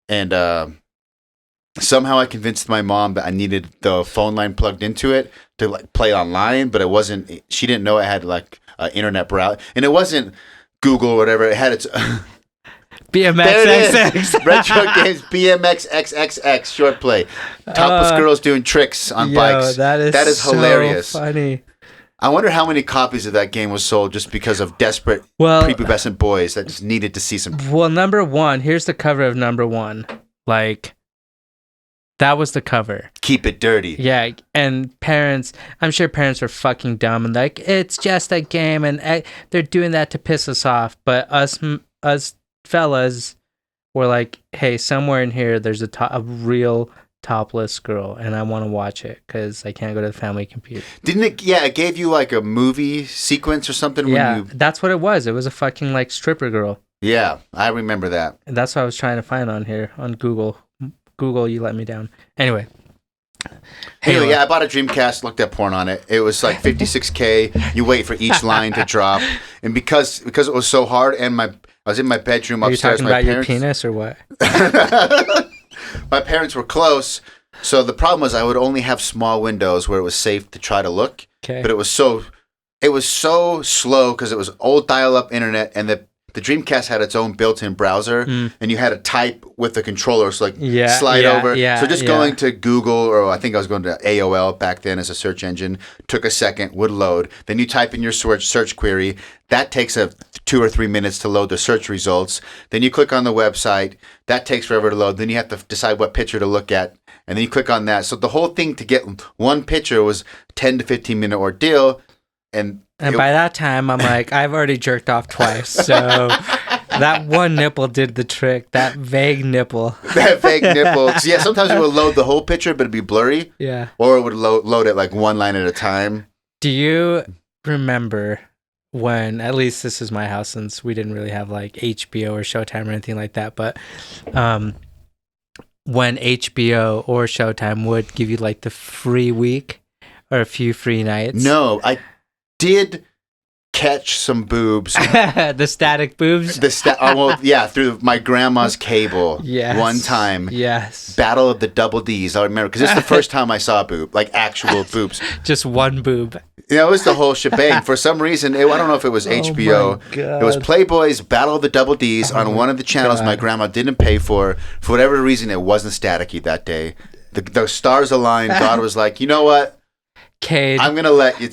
And somehow I convinced my mom that I needed the phone line plugged into it to like play online, but it wasn't. She didn't know it had like internet browser, and it wasn't Google or whatever. It had its BMX XXX. Retro games, BMX XXX short play. Topless girls doing tricks on bikes. That is so hilarious. Funny. I wonder how many copies of that game was sold just because of desperate prepubescent boys that just needed to see some. Well, number one, here's the cover of number one. Like, that was the cover. Keep it dirty. Yeah, and parents, I'm sure parents were fucking dumb and like, it's just a game, and they're doing that to piss us off. But us fellas were like, hey, somewhere in here, there's a real topless girl, and I want to watch it because I can't go to the family computer. Didn't it? Yeah, it gave you like a movie sequence or something. Yeah, that's what it was. It was a fucking like stripper girl. Yeah, I remember that. And that's what I was trying to find on here on Google. Google, you let me down. Anyway, yeah, I bought a Dreamcast, looked at porn on it. It was like 56K. You wait for each line to drop, and because it was so hard, and I was in my bedroom upstairs. Are you talking about your penis or what? My parents were close, so the problem was I would only have small windows where it was safe to try to look. Okay. But it was so slow because it was old dial-up internet, and the Dreamcast had its own built-in browser, and you had to type with the controller, so slide over. So just going to Google, or I think I was going to AOL back then as a search engine, took a second, would load. Then you type in your search query. That takes 2 or 3 minutes to load the search results. Then you click on the website. That takes forever to load. Then you have to decide what picture to look at, and then you click on that. So the whole thing to get one picture was 10 to 15 minute ordeal, and by that time, I'm like, I've already jerked off twice, so that one nipple did the trick. That vague nipple. That vague nipple. So yeah, sometimes it would load the whole picture, but it'd be blurry. Yeah. Or it would load it like one line at a time. Do you remember when, at least this is my house since we didn't really have like HBO or Showtime or anything like that, but when HBO or Showtime would give you like the free week or a few free nights? No, I did catch some boobs. The static boobs? Through my grandma's cable. Yes. One time. Yes. Battle of the Double Ds. I remember, because it's the first time I saw a boob, like actual boobs. Just one boob. Yeah, it was the whole shebang. For some reason, I don't know if it was HBO. It was Playboy's Battle of the Double Ds on one of the channels my grandma didn't pay for. For whatever reason, it wasn't staticky that day. The stars aligned. God was like, you know what? Cade, I'm going to let you...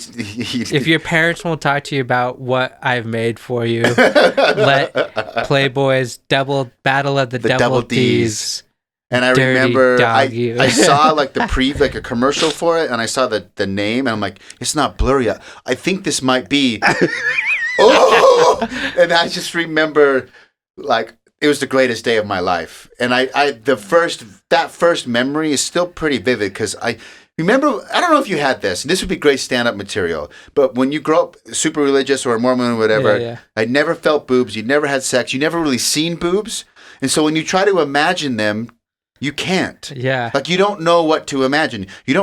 if your parents won't talk to you about what I've made for you, let Playboy's Battle of the Double Ds. And I remember I saw like like a commercial for it, and I saw the name, and I'm like, it's not blurry. I think this might be... Oh! And I just remember like it was the greatest day of my life. And that first memory is still pretty vivid because remember, I don't know if you had this. This would be great stand-up material. But when you grow up super religious or Mormon or whatever, I never felt boobs. You never had sex. You never really seen boobs. And so when you try to imagine them, you can't. Yeah. Like, you don't know what to imagine. You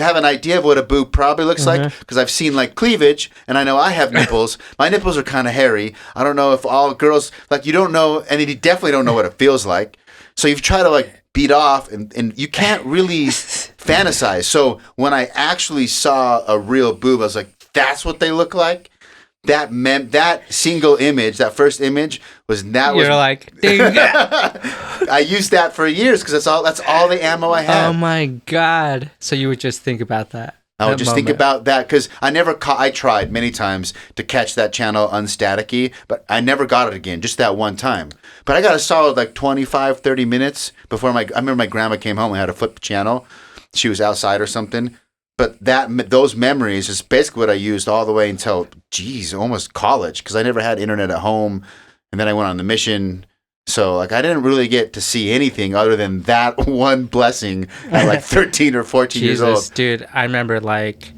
have an idea of what a boob probably looks like, because I've seen, like, cleavage, and I know I have nipples. My nipples are kind of hairy. I don't know if all girls, like, you don't know, and you definitely don't know what it feels like. So you've tried to, like, beat off, and you can't really fantasize. So when I actually saw a real boob, I was like, that's what they look like? that single image, that first image You're like, ding. I used that for years because that's all the ammo I had. Oh my God. So you would just think about that. I would just think about that because I tried many times to catch that channel unstaticky, but I never got it again, just that one time. But I got a solid like 25, 30 minutes before I remember my grandma came home and had to flip the channel. She was outside or something. But those memories is basically what I used all the way until, almost college, because I never had internet at home. And then I went on the mission. So, like, I didn't really get to see anything other than that one blessing at, like, 13 or 14 years old. Dude, I remember, like,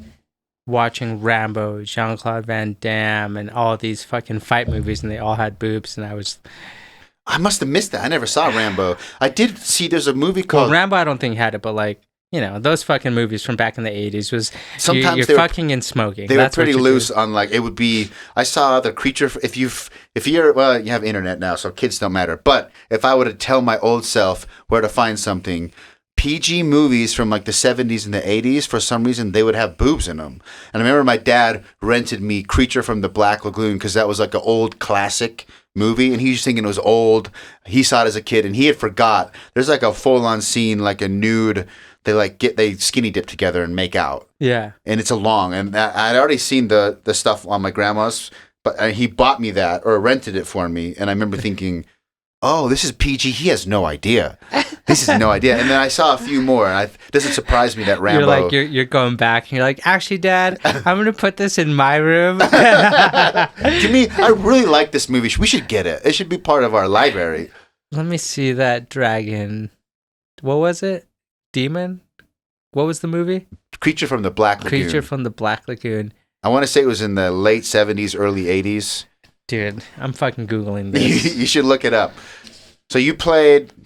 watching Rambo, Jean-Claude Van Damme, and all these fucking fight movies, and they all had boobs, and I must have missed that. I never saw Rambo. I did see there's a movie called... Well, Rambo I don't think had it, but, like, you know, those fucking movies from back in the 80s was sometimes you're fucking and smoking. They were pretty loose on, like, it would be, I saw the creature, if you're, well, you have internet now, so kids don't matter. But if I were to tell my old self where to find something, PG movies from like the 70s and the 80s, for some reason, they would have boobs in them. And I remember my dad rented me Creature from the Black Lagoon because that was like an old classic movie, and he was thinking it was old. He saw it as a kid, and he had forgot. There's like a full-on scene, like a nude. They skinny dip together and make out. Yeah. And it's and I'd already seen the stuff on my grandma's, but he bought me that or rented it for me. And I remember thinking, oh, this is PG. He has no idea. This is no idea. And then I saw a few more. And it doesn't surprise me that Rambo. You're going back and you're like, actually, Dad, I'm going to put this in my room. Jimmy, I really like this movie. We should get it. It should be part of our library. Let me see that dragon. What was it? Demon? What was the movie? Creature from the Black Lagoon. Creature from the Black Lagoon. I want to say it was in the late 70s, early 80s. Dude, I'm fucking Googling this. You should look it up. So you got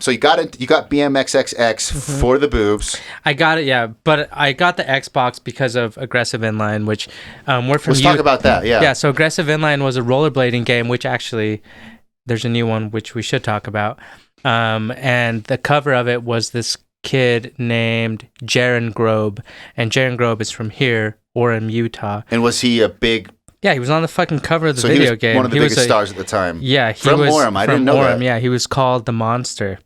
BMX XXX for the boobs. I got it, yeah, but I got the Xbox because of Aggressive Inline, which Let's talk about that, yeah. Yeah, so Aggressive Inline was a rollerblading game, which actually, there's a new one which we should talk about. And the cover of it was this kid named Jaron Grobe, and Jaron Grobe is from here, Orem, Utah. And was he a big... Yeah, he was on the fucking cover of the video game. One of the biggest stars at the time. Yeah, he was Orem. I didn't know Orem, that. Yeah, he was called the Monster.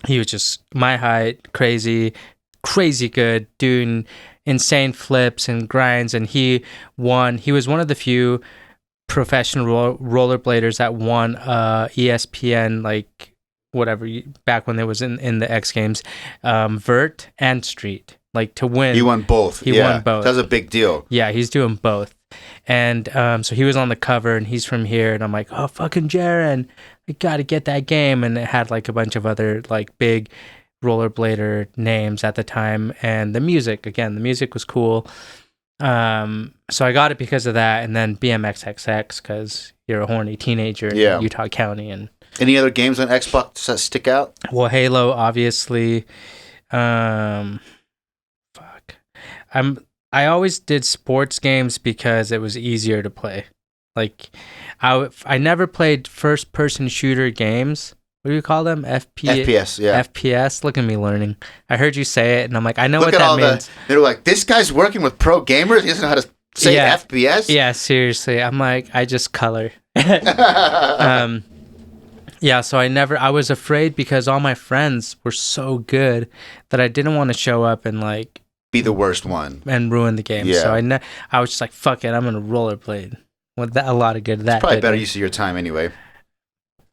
He was just my height, crazy good, doing insane flips and grinds, and he won. He was one of the few professional rollerbladers that won ESPN, like, whatever, back when it was in the X Games, vert and street, like, to win. He won both. He won both. That was a big deal. Yeah, he's doing both. And so he was on the cover, and he's from here, and I'm like, oh, fucking Jaron, I gotta get that game. And it had like a bunch of other like big rollerblader names at the time, and the music was cool. So I got it because of that, and then BMX XXX because you're a horny teenager in Utah County. And any other games on Xbox that stick out? Well, Halo, obviously. I always did sports games because it was easier to play. Like, I never played first-person shooter games. What do you call them? FPS, yeah. FPS. Look at me learning. I heard you say it, and I'm like, I know what that means. They're like, this guy's working with pro gamers. He doesn't know how to say FPS. Yeah, seriously. I'm like, I just color. Yeah, so I was afraid because all my friends were so good that I didn't want to show up and like be the worst one and ruin the game. Yeah. So I was just like, fuck it, I'm gonna rollerblade. With a lot of good. It's probably better use of your time anyway.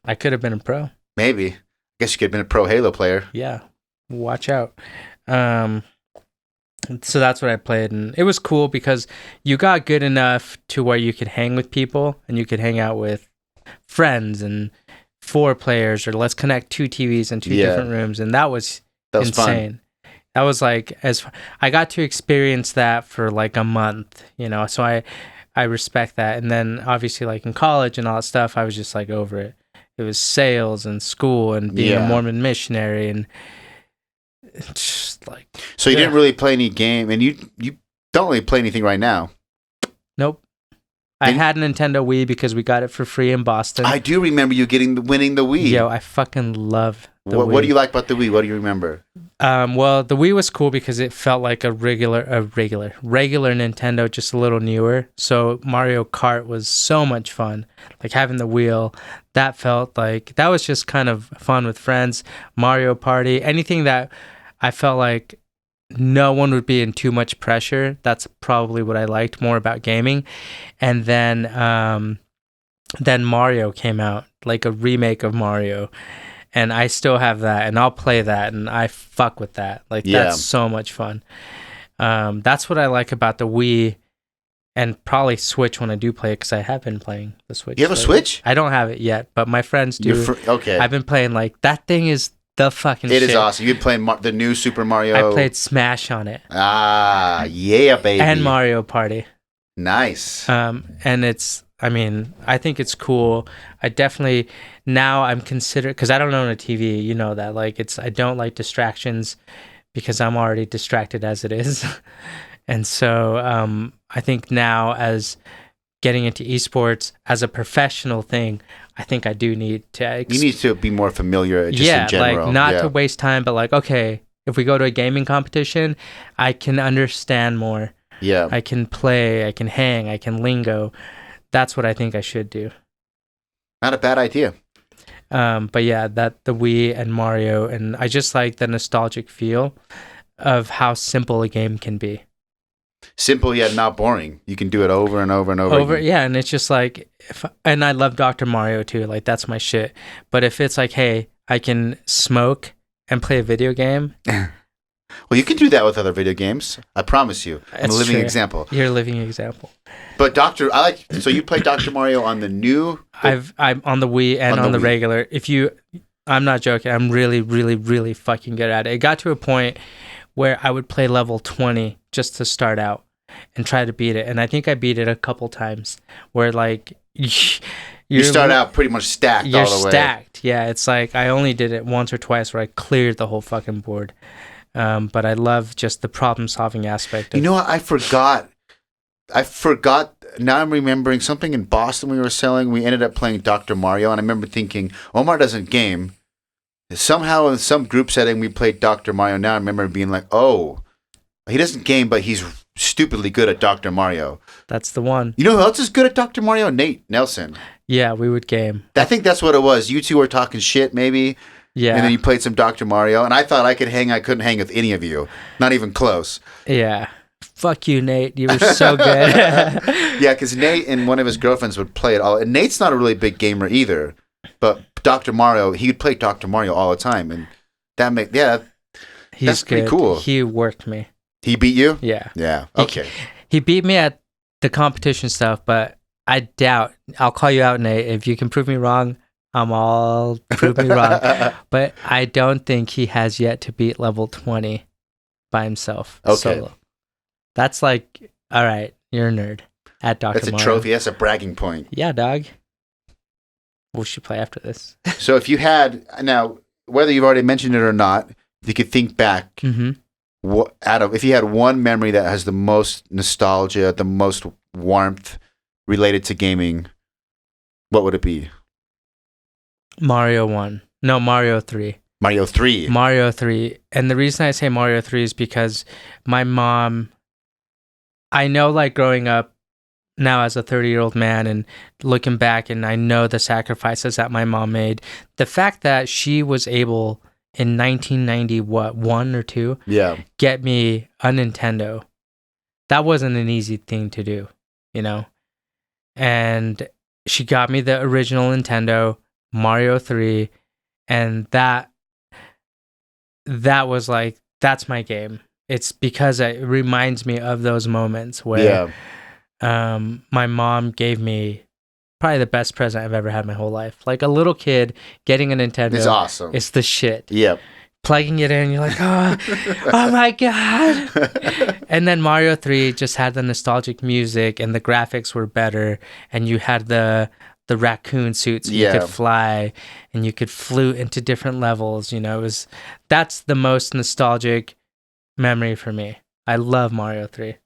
I could have been a pro. Maybe. I guess you could have been a pro Halo player. Yeah. Watch out. So that's what I played, and it was cool because you got good enough to where you could hang with people and you could hang out with friends and 4 players, or let's connect 2 TVs in 2 different rooms, and that was insane. Fun. That was like I got to experience that for like a month, so I respect that. And then obviously like in college and all that stuff, I was just like over it. It was sales and school and being a Mormon missionary, and just like. So you didn't really play any game, and you don't really play anything right now. Nope. I had a Nintendo Wii because we got it for free in Boston. I do remember you winning the Wii. Yo, I fucking love the Wii. What do you like about the Wii? What do you remember? Well, the Wii was cool because it felt like a regular Nintendo, just a little newer. So Mario Kart was so much fun. Like having the wheel, that felt like that was just kind of fun with friends. Mario Party, anything that I felt like no one would be in too much pressure. That's probably what I liked more about gaming. And then Mario came out, like a remake of Mario. And I still have that, and I'll play that, and I fuck with that. Like, that's so much fun. That's what I like about the Wii, and probably Switch when I do play it, because I have been playing the Switch. You have a Switch? I don't have it yet, but my friends do. Okay. I've been playing, like, that thing is the fucking shit. It is awesome. You've been playing the new Super Mario. I played Smash on it. Ah, yeah, baby. And Mario Party. Nice. And it's... I mean, I think it's cool. I definitely now I'm considering, because I don't own a TV, you know that. Like I don't like distractions because I'm already distracted as it is. And so I think now as getting into esports as a professional thing, I think I do need to. You need to be more familiar just in general. Like not to waste time, but like, okay, if we go to a gaming competition, I can understand more. Yeah. I can play, I can hang, I can lingo. That's what I think I should do. Not a bad idea. But yeah, that the Wii and Mario, and I just like the nostalgic feel of how simple a game can be. Simple yet not boring. You can do it over and over and over. Yeah, and it's just like, and I love Dr. Mario too. Like that's my shit. But if it's like, hey, I can smoke and play a video game. Well, you can do that with other video games. I promise you. I'm a living example. You're a living example. But so you play Dr. Mario on the new? I'm on the Wii and on the regular. I'm not joking. I'm really, really, really fucking good at it. It got to a point where I would play level 20 just to start out and try to beat it. And I think I beat it a couple times where like... You start out pretty much stacked all the way. You're stacked. Yeah, it's like I only did it once or twice where I cleared the whole fucking board. But I love just the problem-solving aspect. You know what? I forgot. Now I'm remembering something in Boston we were selling. We ended up playing Dr. Mario, and I remember thinking, Omar doesn't game. Somehow in some group setting, we played Dr. Mario. Now I remember being like, oh, he doesn't game, but he's stupidly good at Dr. Mario. That's the one. You know who else is good at Dr. Mario? Nate Nelson. Yeah, we would game. I think that's what it was. You two were talking shit, maybe. Yeah. And then you played some Dr. Mario, and I thought I could hang. I couldn't hang with any of you. Not even close. Yeah. Fuck you, Nate. You were so good. Yeah, because Nate and one of his girlfriends would play it all. And Nate's not a really big gamer either. But Dr. Mario, he would play Dr. Mario all the time. And that's pretty cool. He worked me. He beat you? Yeah. Yeah. Okay. He beat me at the competition stuff, but I doubt. I'll call you out, Nate. If you can prove me wrong, prove me wrong. But I don't think he has yet to beat level 20 by himself. Okay. Solo. That's like, all right, you're a nerd at Dr. That's a Mario. trophy. That's a bragging point. Yeah, dog. We should play after this. So if you had, now, whether you've already mentioned it or not, if you could think back, if you had one memory that has the most nostalgia, the most warmth related to gaming, what would it be? Mario 1. No, Mario 3. Mario 3. Mario 3. And the reason I say Mario 3 is because my mom, I know like growing up now as a 30-year-old man and looking back, and I know the sacrifices that my mom made. The fact that she was able in 1990, 1 or 2, get me a Nintendo, that wasn't an easy thing to do, you know? And she got me the original Nintendo, Mario 3, and that was like, that's my game. It's because it reminds me of those moments where my mom gave me probably the best present I've ever had my whole life. Like a little kid getting a Nintendo. It's awesome. It's the shit. Yep. Plugging it in, you're like, oh my God. And then Mario 3 just had the nostalgic music and the graphics were better. And you had the raccoon suits, you could fly and you could flute into different levels. You know, that's the most nostalgic memory for me. I love Mario 3.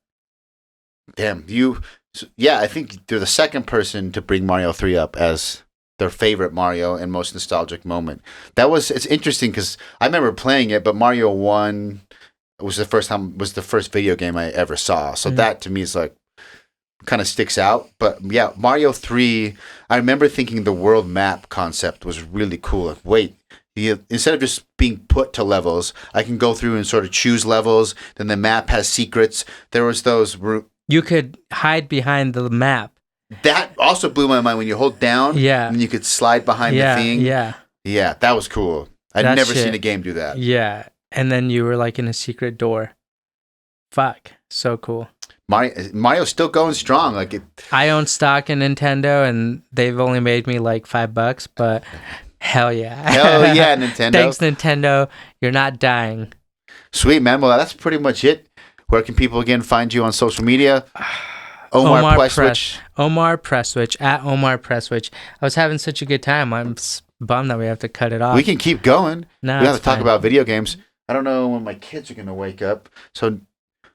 Damn, I think you're the second person to bring Mario 3 up as their favorite Mario and most nostalgic moment. It's interesting because I remember playing it, but Mario 1 was the first video game I ever saw. So that to me is like kind of sticks out. But yeah, Mario 3, I remember thinking the world map concept was really cool. Like, wait, instead of just being put to levels, I can go through and sort of choose levels. Then the map has secrets. There was those. You could hide behind the map. That also blew my mind when you hold down. Yeah. And you could slide behind the thing. Yeah. Yeah, that was cool. I'd never seen a game do that. Yeah. And then you were like in a secret door. Fuck. So cool. Mario's still going strong. I own stock in Nintendo, and they've only made me like $5, but hell yeah. Hell yeah, Nintendo. Thanks, Nintendo. You're not dying. Sweet, man. Well, that's pretty much it. Where can people again find you on social media? Omar Prestwich. Omar Prestwich, at Omar Prestwich. I was having such a good time. I'm bummed that we have to cut it off. We can keep going. No, we have to talk about video games. I don't know when my kids are going to wake up. So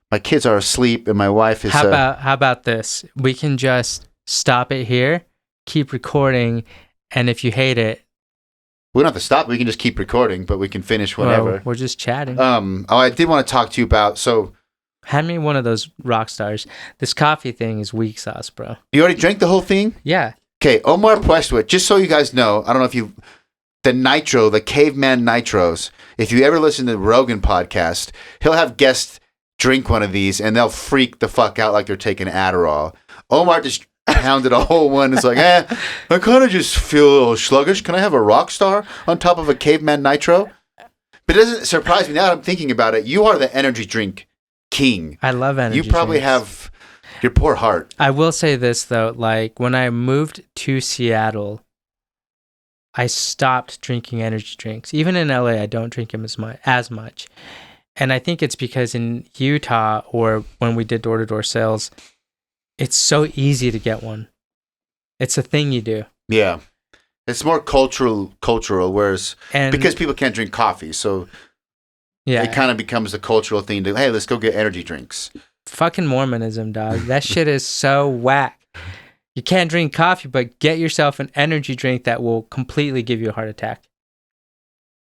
my kids are asleep and my wife is... How about this? We can just stop it here, keep recording, and if you hate it... We don't have to stop. We can just keep recording, but we can finish whenever. Well, we're just chatting. I did want to talk to you about... Hand me one of those rock stars. This coffee thing is weak sauce, bro. You already drank the whole thing? Yeah. Okay, Omar Prestwich, just so you guys know, I don't know if the caveman nitros, if you ever listen to the Rogan podcast, he'll have guests drink one of these and they'll freak the fuck out like they're taking Adderall. Omar just pounded a whole one. It's like, I kind of just feel a little sluggish. Can I have a rock star on top of a caveman nitro? But it doesn't surprise me now that I'm thinking about it. You are the energy drink king. I love energy You probably drinks. have your poor heart. I will say this though, like when I moved to Seattle, I stopped drinking energy drinks. Even in LA, I don't drink them as much. And I think it's because in Utah or when we did door-to-door sales, it's so easy to get one. It's a thing you do. Yeah. It's more cultural, whereas because people can't drink coffee, so yeah, it kind of becomes the cultural thing to, hey, let's go get energy drinks. Fucking Mormonism, dog. That shit is so whack. You can't drink coffee, but get yourself an energy drink that will completely give you a heart attack.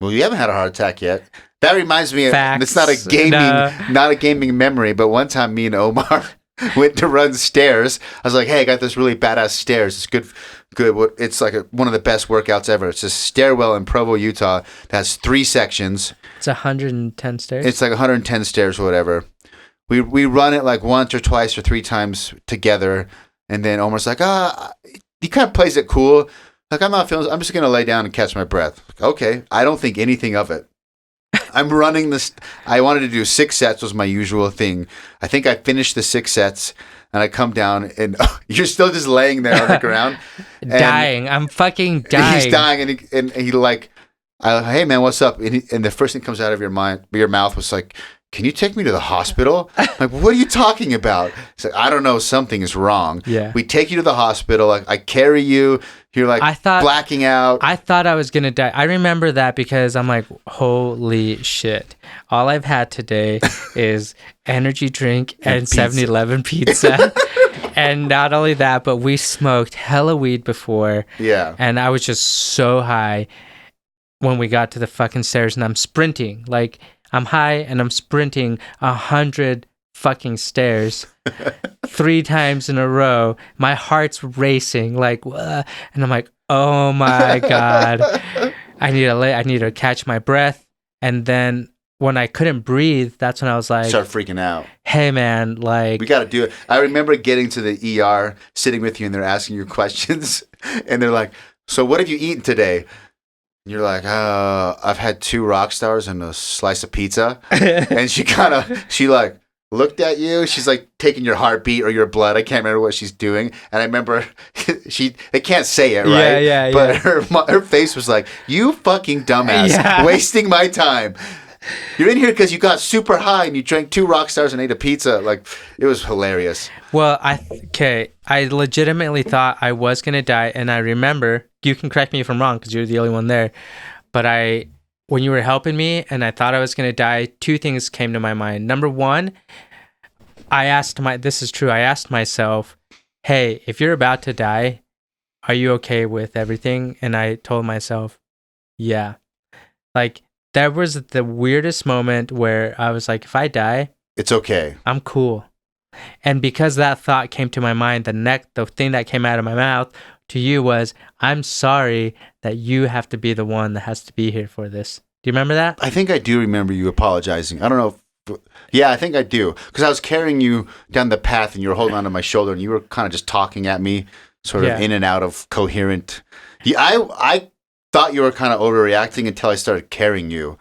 Well, you haven't had a heart attack yet. That reminds me of, Facts. It's not a gaming memory, but one time me and Omar went to run stairs. I was like, hey, I got this really badass stairs. It's good. It's like one of the best workouts ever. It's a stairwell in Provo, Utah that has 3 sections. It's 110 stairs? It's like 110 stairs or whatever. We run it like once or twice or 3 times together. And then Omar's like, he kind of plays it cool. Like, I'm just going to lay down and catch my breath. Like, okay. I don't think anything of it. I'm running this. I wanted to do 6 sets was my usual thing. I think I finished the 6 sets and I come down and you're still just laying there on the ground. Dying. I'm fucking dying. He's dying and he like, hey man, what's up? And the first thing comes out of your mouth was like, can you take me to the hospital? Like, what are you talking about? It's like, I don't know. Something is wrong. Yeah. We take you to the hospital. Like, I carry you. You're like blacking out. I thought I was going to die. I remember that because I'm like, holy shit. All I've had today is energy drink and 7-Eleven pizza. And not only that, but we smoked hella weed before. Yeah. And I was just so high when we got to the fucking stairs and I'm sprinting. Like, I'm high and I'm sprinting 100 fucking stairs 3 times in a row. My heart's racing, like, and I'm like, oh my God. I need to catch my breath. And then when I couldn't breathe, that's when I was like, start freaking out. Hey man, like, we got to do it. I remember getting to the ER, sitting with you, and they're asking you questions, and they're like, so what have you eaten today? You're like, I've had 2 rock stars and a slice of pizza. And she like looked at you. She's like taking your heartbeat or your blood. I can't remember what she's doing. And I remember they can't say it, right? Yeah. But her face was like, you fucking dumbass, wasting my time. You're in here because you got super high and you drank 2 rock stars and ate a pizza. Like, it was hilarious. Well, I legitimately thought I was going to die. And I remember, you can correct me if I'm wrong because you're the only one there. But when you were helping me and I thought I was going to die, 2 things came to my mind. Number 1, this is true. I asked myself, hey, if you're about to die, are you okay with everything? And I told myself, yeah. Like, that was the weirdest moment where I was like, if I die, it's okay. I'm cool. And because that thought came to my mind, the thing that came out of my mouth to you was, I'm sorry that you have to be the one that has to be here for this. Do you remember that? I think I do remember you apologizing. I don't know. Yeah, I think I do. Because I was carrying you down the path and you were holding onto my shoulder and you were kind of just talking at me, sort of in and out of coherent. Yeah, I thought you were kind of overreacting until I started carrying you.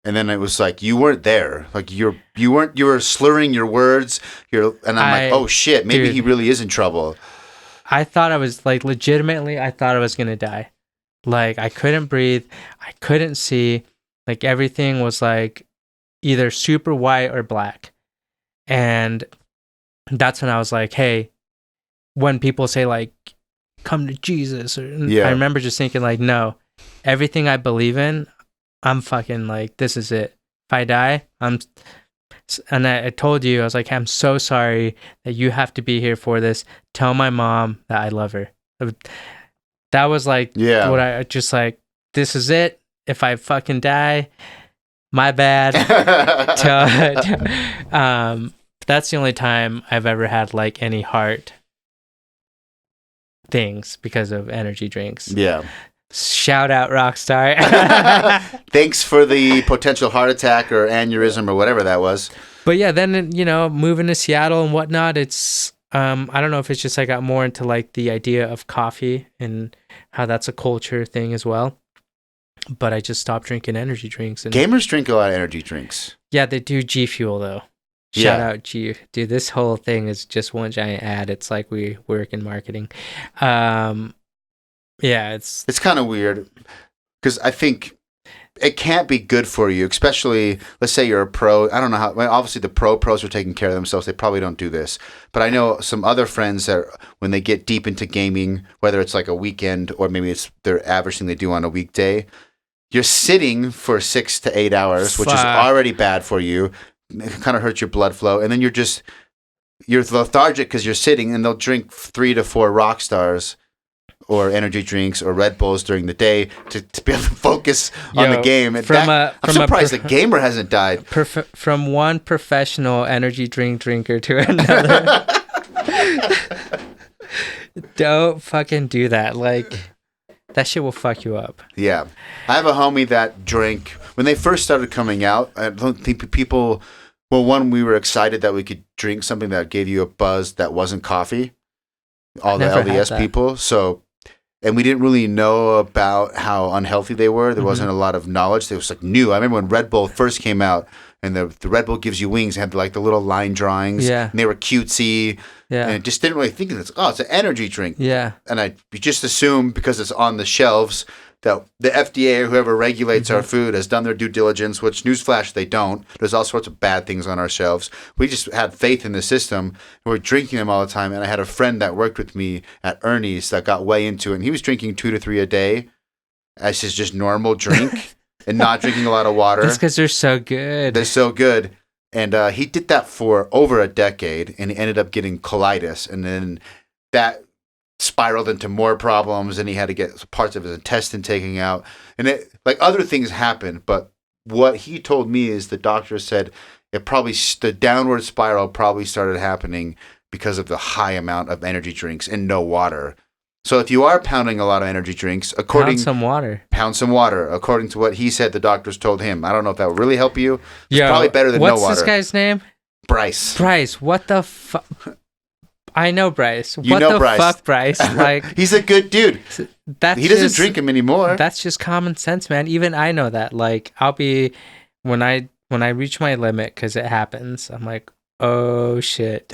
And then it was like, you weren't there. Like you were slurring your words. And I'm like, oh shit, maybe he really is in trouble. I thought I was like, legitimately, I thought I was going to die. Like, I couldn't breathe. I couldn't see. Like, everything was like either super white or black. And that's when I was like, hey, when people say like, come to Jesus. I remember just thinking like, no, everything I believe in, I'm fucking like, this is it. If I die, and I told you, I was like, I'm so sorry that you have to be here for this. Tell my mom that I love her. That was like, what I just like, this is it. If I fucking die, my bad. That's the only time I've ever had like any heart things because of energy drinks. Yeah. Shout out Rockstar. Thanks for the potential heart attack or aneurysm or whatever that was. But yeah, then, moving to Seattle and whatnot, it's, I don't know if it's just I got more into like the idea of coffee and how that's a culture thing as well. But I just stopped drinking energy drinks. And gamers drink a lot of energy drinks. Yeah, they do G Fuel though. Shout out G. Dude, this whole thing is just one giant ad. It's like we work in marketing. Yeah, it's kind of weird because I think it can't be good for you, especially, let's say you're a pro. I don't know how, well, obviously the pros are taking care of themselves. They probably don't do this. But I know some other friends that when they get deep into gaming, whether it's like a weekend or maybe it's their average thing they do on a weekday, you're sitting for 6 to 8 hours, which is already bad for you. It kind of hurts your blood flow. And then you're lethargic because you're sitting, and they'll drink 3 to 4 Rockstars or energy drinks or Red Bulls during the day to be able to focus on the game. And I'm surprised the gamer hasn't died. From one professional energy drink drinker to another. Don't fucking do that. Like, that shit will fuck you up. Yeah. I have a homie that drank, when they first started coming out, I don't think people, well, one, we were excited that we could drink something that gave you a buzz that wasn't coffee. All the LDS people. So, and we didn't really know about how unhealthy they were. There wasn't a lot of knowledge. It was like new. I remember when Red Bull first came out, and the Red Bull gives you wings, had like the little line drawings. Yeah. And they were cutesy. Yeah. And I just didn't really think of this. Oh, it's an energy drink. Yeah. And I just assumed because it's on the shelves that the FDA or whoever regulates our food has done their due diligence, which, newsflash, they don't. There's all sorts of bad things on our shelves. We just had faith in the system. And we're drinking them all the time. And I had a friend that worked with me at Ernie's that got way into it. And he was drinking 2 to 3 a day as his just normal drink and not drinking a lot of water. That's because they're so good. They're so good. And he did that for over a decade, and he ended up getting colitis. And then that spiraled into more problems, and he had to get parts of his intestine taken out. And it, like, other things happened, but what he told me is the doctor said the downward spiral probably started happening because of the high amount of energy drinks and no water. So if you are pounding a lot of energy drinks, pound some water, according to what he said the doctors told him. I don't know if that would really help you. It's probably better than no water. What's this guy's name? Bryce, what the fuck? I know Bryce. What the fuck, Bryce? Like, he's a good dude. He doesn't drink them anymore. That's just common sense, man. Even I know that. Like, I'll be when I reach my limit, because it happens, I'm like, oh shit.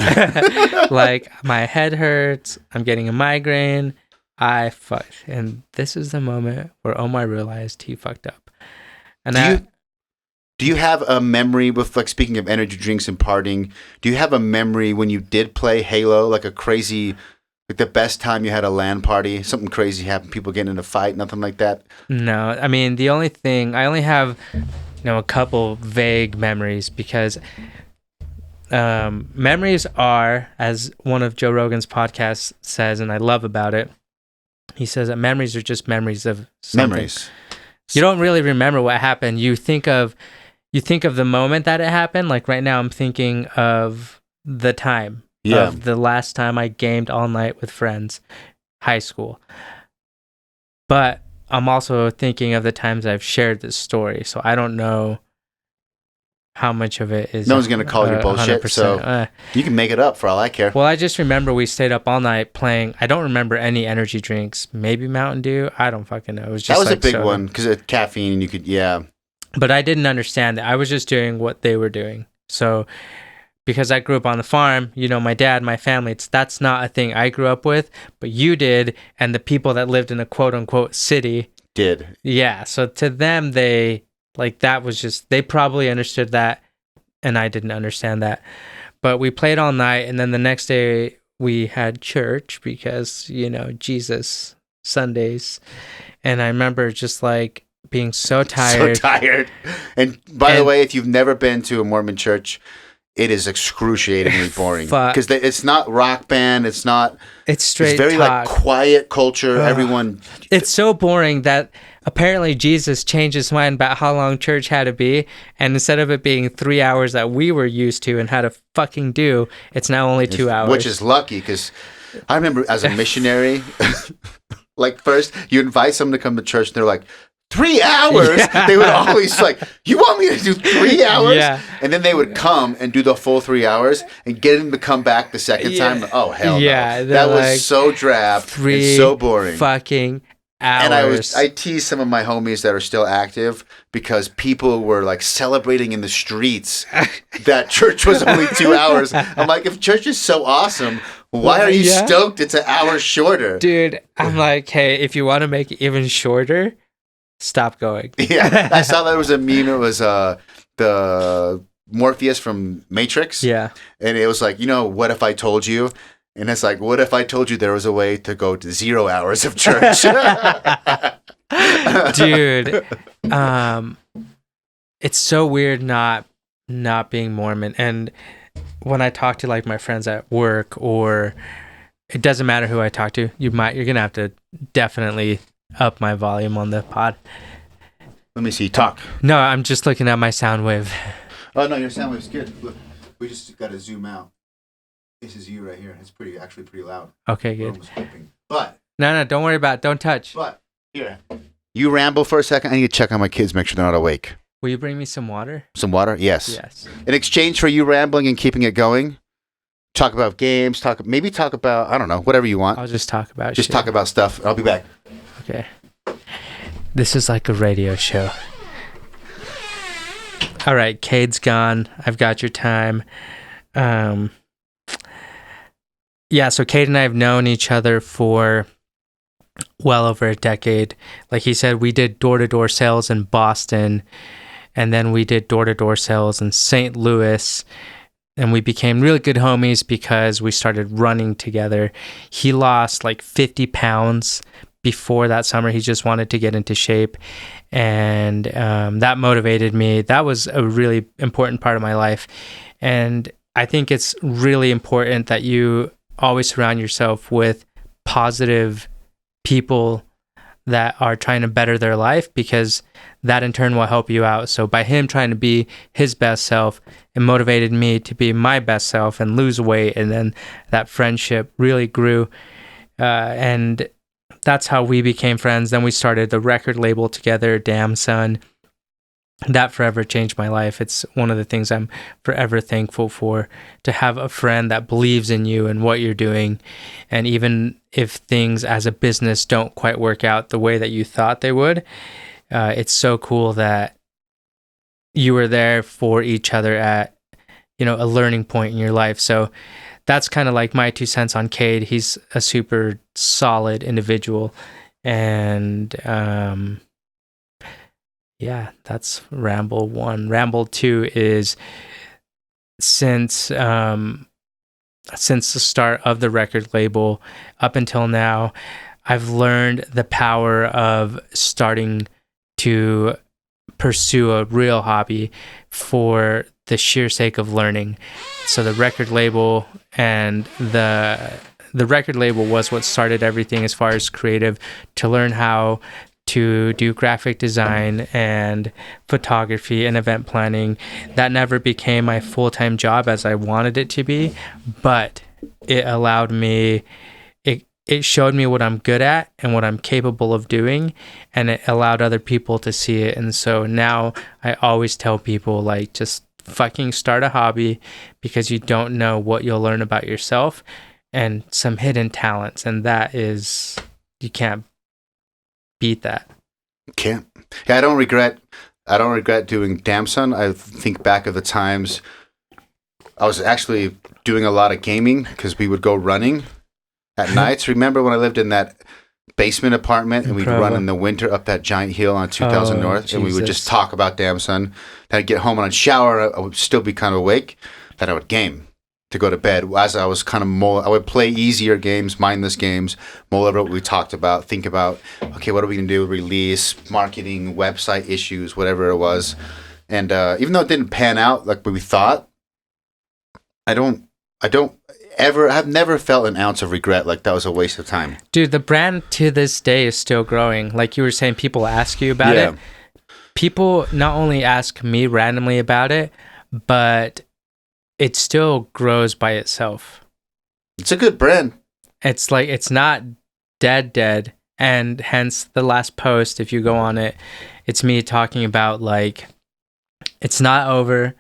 Like, my head hurts. I'm getting a migraine. I fucked. And this is the moment where Omar realized he fucked up. And do you have a memory with, like, speaking of energy drinks and partying, do you have a memory when you did play Halo, like a crazy, like the best time you had a LAN party, something crazy happened, people getting in a fight, nothing like that? No, I mean, the only thing, I only have, a couple vague memories, because memories are, as one of Joe Rogan's podcasts says, and I love about it, he says that memories are just memories of something. Memories. You don't really remember what happened. You think of the moment that it happened. Like right now, I'm thinking of the time of the last time I gamed all night with friends, high school. But I'm also thinking of the times I've shared this story. So I don't know how much of it is. No one's going to call you bullshit, so you can make it up for all I care. Well, I just remember we stayed up all night playing. I don't remember any energy drinks. Maybe Mountain Dew. I don't fucking know. It was just that was like a big soda. one because of caffeine. You could, But I didn't understand that. I was just doing what they were doing. So because I grew up on the farm, my dad, my family, that's not a thing I grew up with, but you did, and the people that lived in a quote unquote city did. Yeah. So to them, they that was just, they probably understood that, and I didn't understand that. But we played all night, and then the next day we had church because, Jesus, Sundays. And I remember just being so tired. So tired. And by the way, if you've never been to a Mormon church, it is excruciatingly boring. Because it's not rock band. It's not. It's straight It's very talk. Quiet culture. Everyone. It's so boring that apparently Jesus changed his mind about how long church had to be. And instead of it being 3 hours that we were used to and had to fucking do, it's now only 2 hours. Which is lucky because I remember as a missionary, first you invite someone to come to church and they're like, 3 hours? Yeah. They would always you want me to do 3 hours? Yeah. And then they would come and do the full 3 hours and get him to come back the second time. Oh, hell no. That was so drab and so boring. Fucking hours. And I tease some of my homies that are still active because people were celebrating in the streets that church was only 2 hours. I'm like, if church is so awesome, why are you stoked it's an hour shorter? Dude, I'm like, hey, if you want to make it even shorter, stop going. Yeah, I saw there was a meme. It was the Morpheus from Matrix. Yeah. And it was what if I told you? And it's what if I told you there was a way to go to 0 hours of church? Dude, it's so weird not being Mormon. And when I talk to my friends at work, or it doesn't matter who I talk to, you're gonna have to definitely up my volume on the pod. Let me see. Talk. No, I'm just looking at my sound wave. Oh no, your sound wave's good. Look, we just got to zoom out. This is you right here. It's actually pretty loud. Okay, good. But no, don't worry about it. Don't touch. But here, you ramble for a second. I need to check on my kids, make sure they're not awake. Will you bring me some water? Some water? Yes. Yes. In exchange for you rambling and keeping it going, talk about games. Talk about I don't know, whatever you want. I'll just talk about. Just talk about stuff. I'll be back. Okay. This is like a radio show. All right, Cade's gone. I've got your time. Yeah, so Cade and I have known each other for well over a decade. Like he said, we did door-to-door sales in Boston, and then we did door-to-door sales in St. Louis, and we became really good homies because we started running together. He lost 50 pounds before that summer. He just wanted to get into shape, and that motivated me. That was a really important part of my life, and I think it's really important that you always surround yourself with positive people that are trying to better their life, because that in turn will help you out. So by him trying to be his best self, it motivated me to be my best self and lose weight, and then that friendship really grew, and that's how we became friends. Then we started the record label together, Damn Son. That forever changed my life. It's one of the things I'm forever thankful for, to have a friend that believes in you and what you're doing. And even if things as a business don't quite work out the way that you thought they would, it's so cool that you were there for each other at, a learning point in your life. So that's kind of like my 2 cents on Cade. He's a super solid individual. And, yeah, that's Ramble 1. Ramble 2 is since the start of the record label up until now, I've learned the power of starting to pursue a real hobby for the sheer sake of learning. So the record label and the the record label was what started everything as far as creative, to learn how to do graphic design and photography and event planning. That never became my full-time job as I wanted it to be, but it allowed me, it showed me what I'm good at and what I'm capable of doing, and it allowed other people to see it. And so now I always tell people, like, just fucking start a hobby, because you don't know what you'll learn about yourself and some hidden talents, and that is, you can't beat that. Can't. Yeah, I don't regret doing Damson. I think back of the times I was actually doing a lot of gaming, because we would go running at nights. Remember when I lived in that basement apartment and we'd run in the winter up that giant hill on 2000 North, Jesus. and we would just talk about Damson. Then I'd get home and I'd shower. I would still be kind of awake. Then I would game to go to bed. As I was kind of I would play easier games, mindless games, mull over what we talked about, think about, okay, what are we going to do? Release, marketing, website issues, whatever it was. And even though it didn't pan out like we thought, I've never felt an ounce of regret like that was a waste of time. Dude, the brand to this day is still growing. Like you were saying, people ask you about it. People not only ask me randomly about it, but it still grows by itself. It's a good brand. It's like, it's not dead. And hence the last post, if you go on it, it's me talking about, like, it's not over,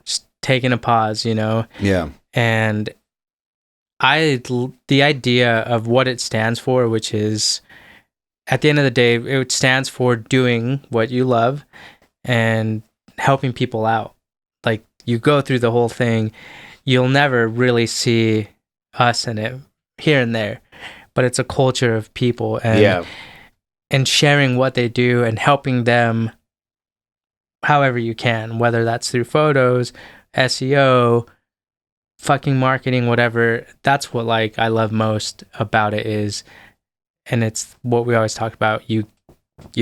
just taking a pause, you know? Yeah. And the idea of what it stands for, which is, at the end of the day, it stands for doing what you love and helping people out. Like, you go through the whole thing, you'll never really see us in it, here and there, but it's a culture of people and sharing what they do and helping them however you can, whether that's through photos, SEO, fucking marketing, whatever. That's what, like, I love most about it is, and it's what we always talk about, you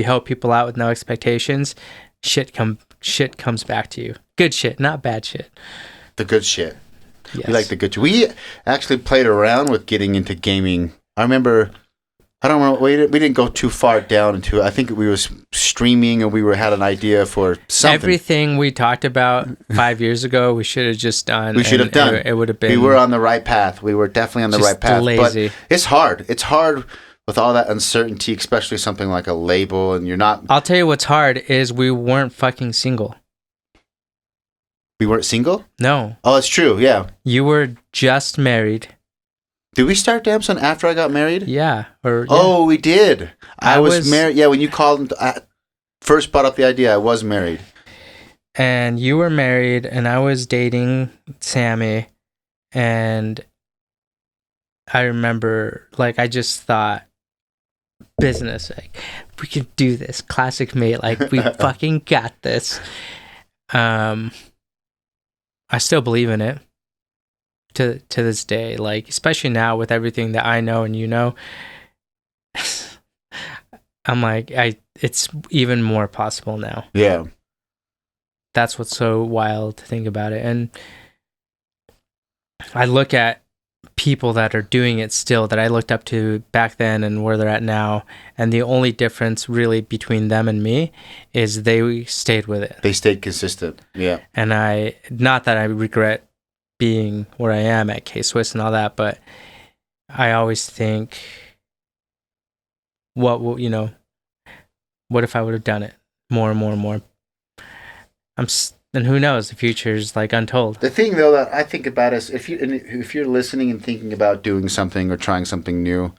help people out with no expectations, shit comes back to you. Good shit, not bad shit. The good shit. Yes. We like the good shit. We actually played around with getting into gaming. I remember, I don't know, we didn't go too far down into it. I think we were streaming and we had an idea for something. Everything we talked about 5 years ago, we should have just done. We should have done. It would have been. We were on the right path. We were definitely on the right path. Lazy. But it's hard. It's hard with all that uncertainty, especially something like a label, and you're not. I'll tell you what's hard is we weren't fucking single. We weren't single? No. Oh, it's true. Yeah. You were just married. Did we start Damson after I got married? Yeah. Oh, we did. I was married. Yeah, when you called, I first brought up the idea, I was married. And you were married, and I was dating Sammy, and I remember, like, I just thought, business, like, we can do this. Classic mate, like, we fucking got this. I still believe in it to this day, like, especially now with everything that I know and you know. I'm like, it's even more possible now. Yeah. That's what's so wild to think about it. And I look at people that are doing it still that I looked up to back then and where they're at now, and the only difference really between them and me is they stayed with it. They stayed consistent. Yeah. And not that I regret being where I am at K-Swiss and all that, but I always think, what if I would have done it more and more and more? And who knows? The future is, like, untold. The thing, though, that I think about is if you're listening and thinking about doing something or trying something new,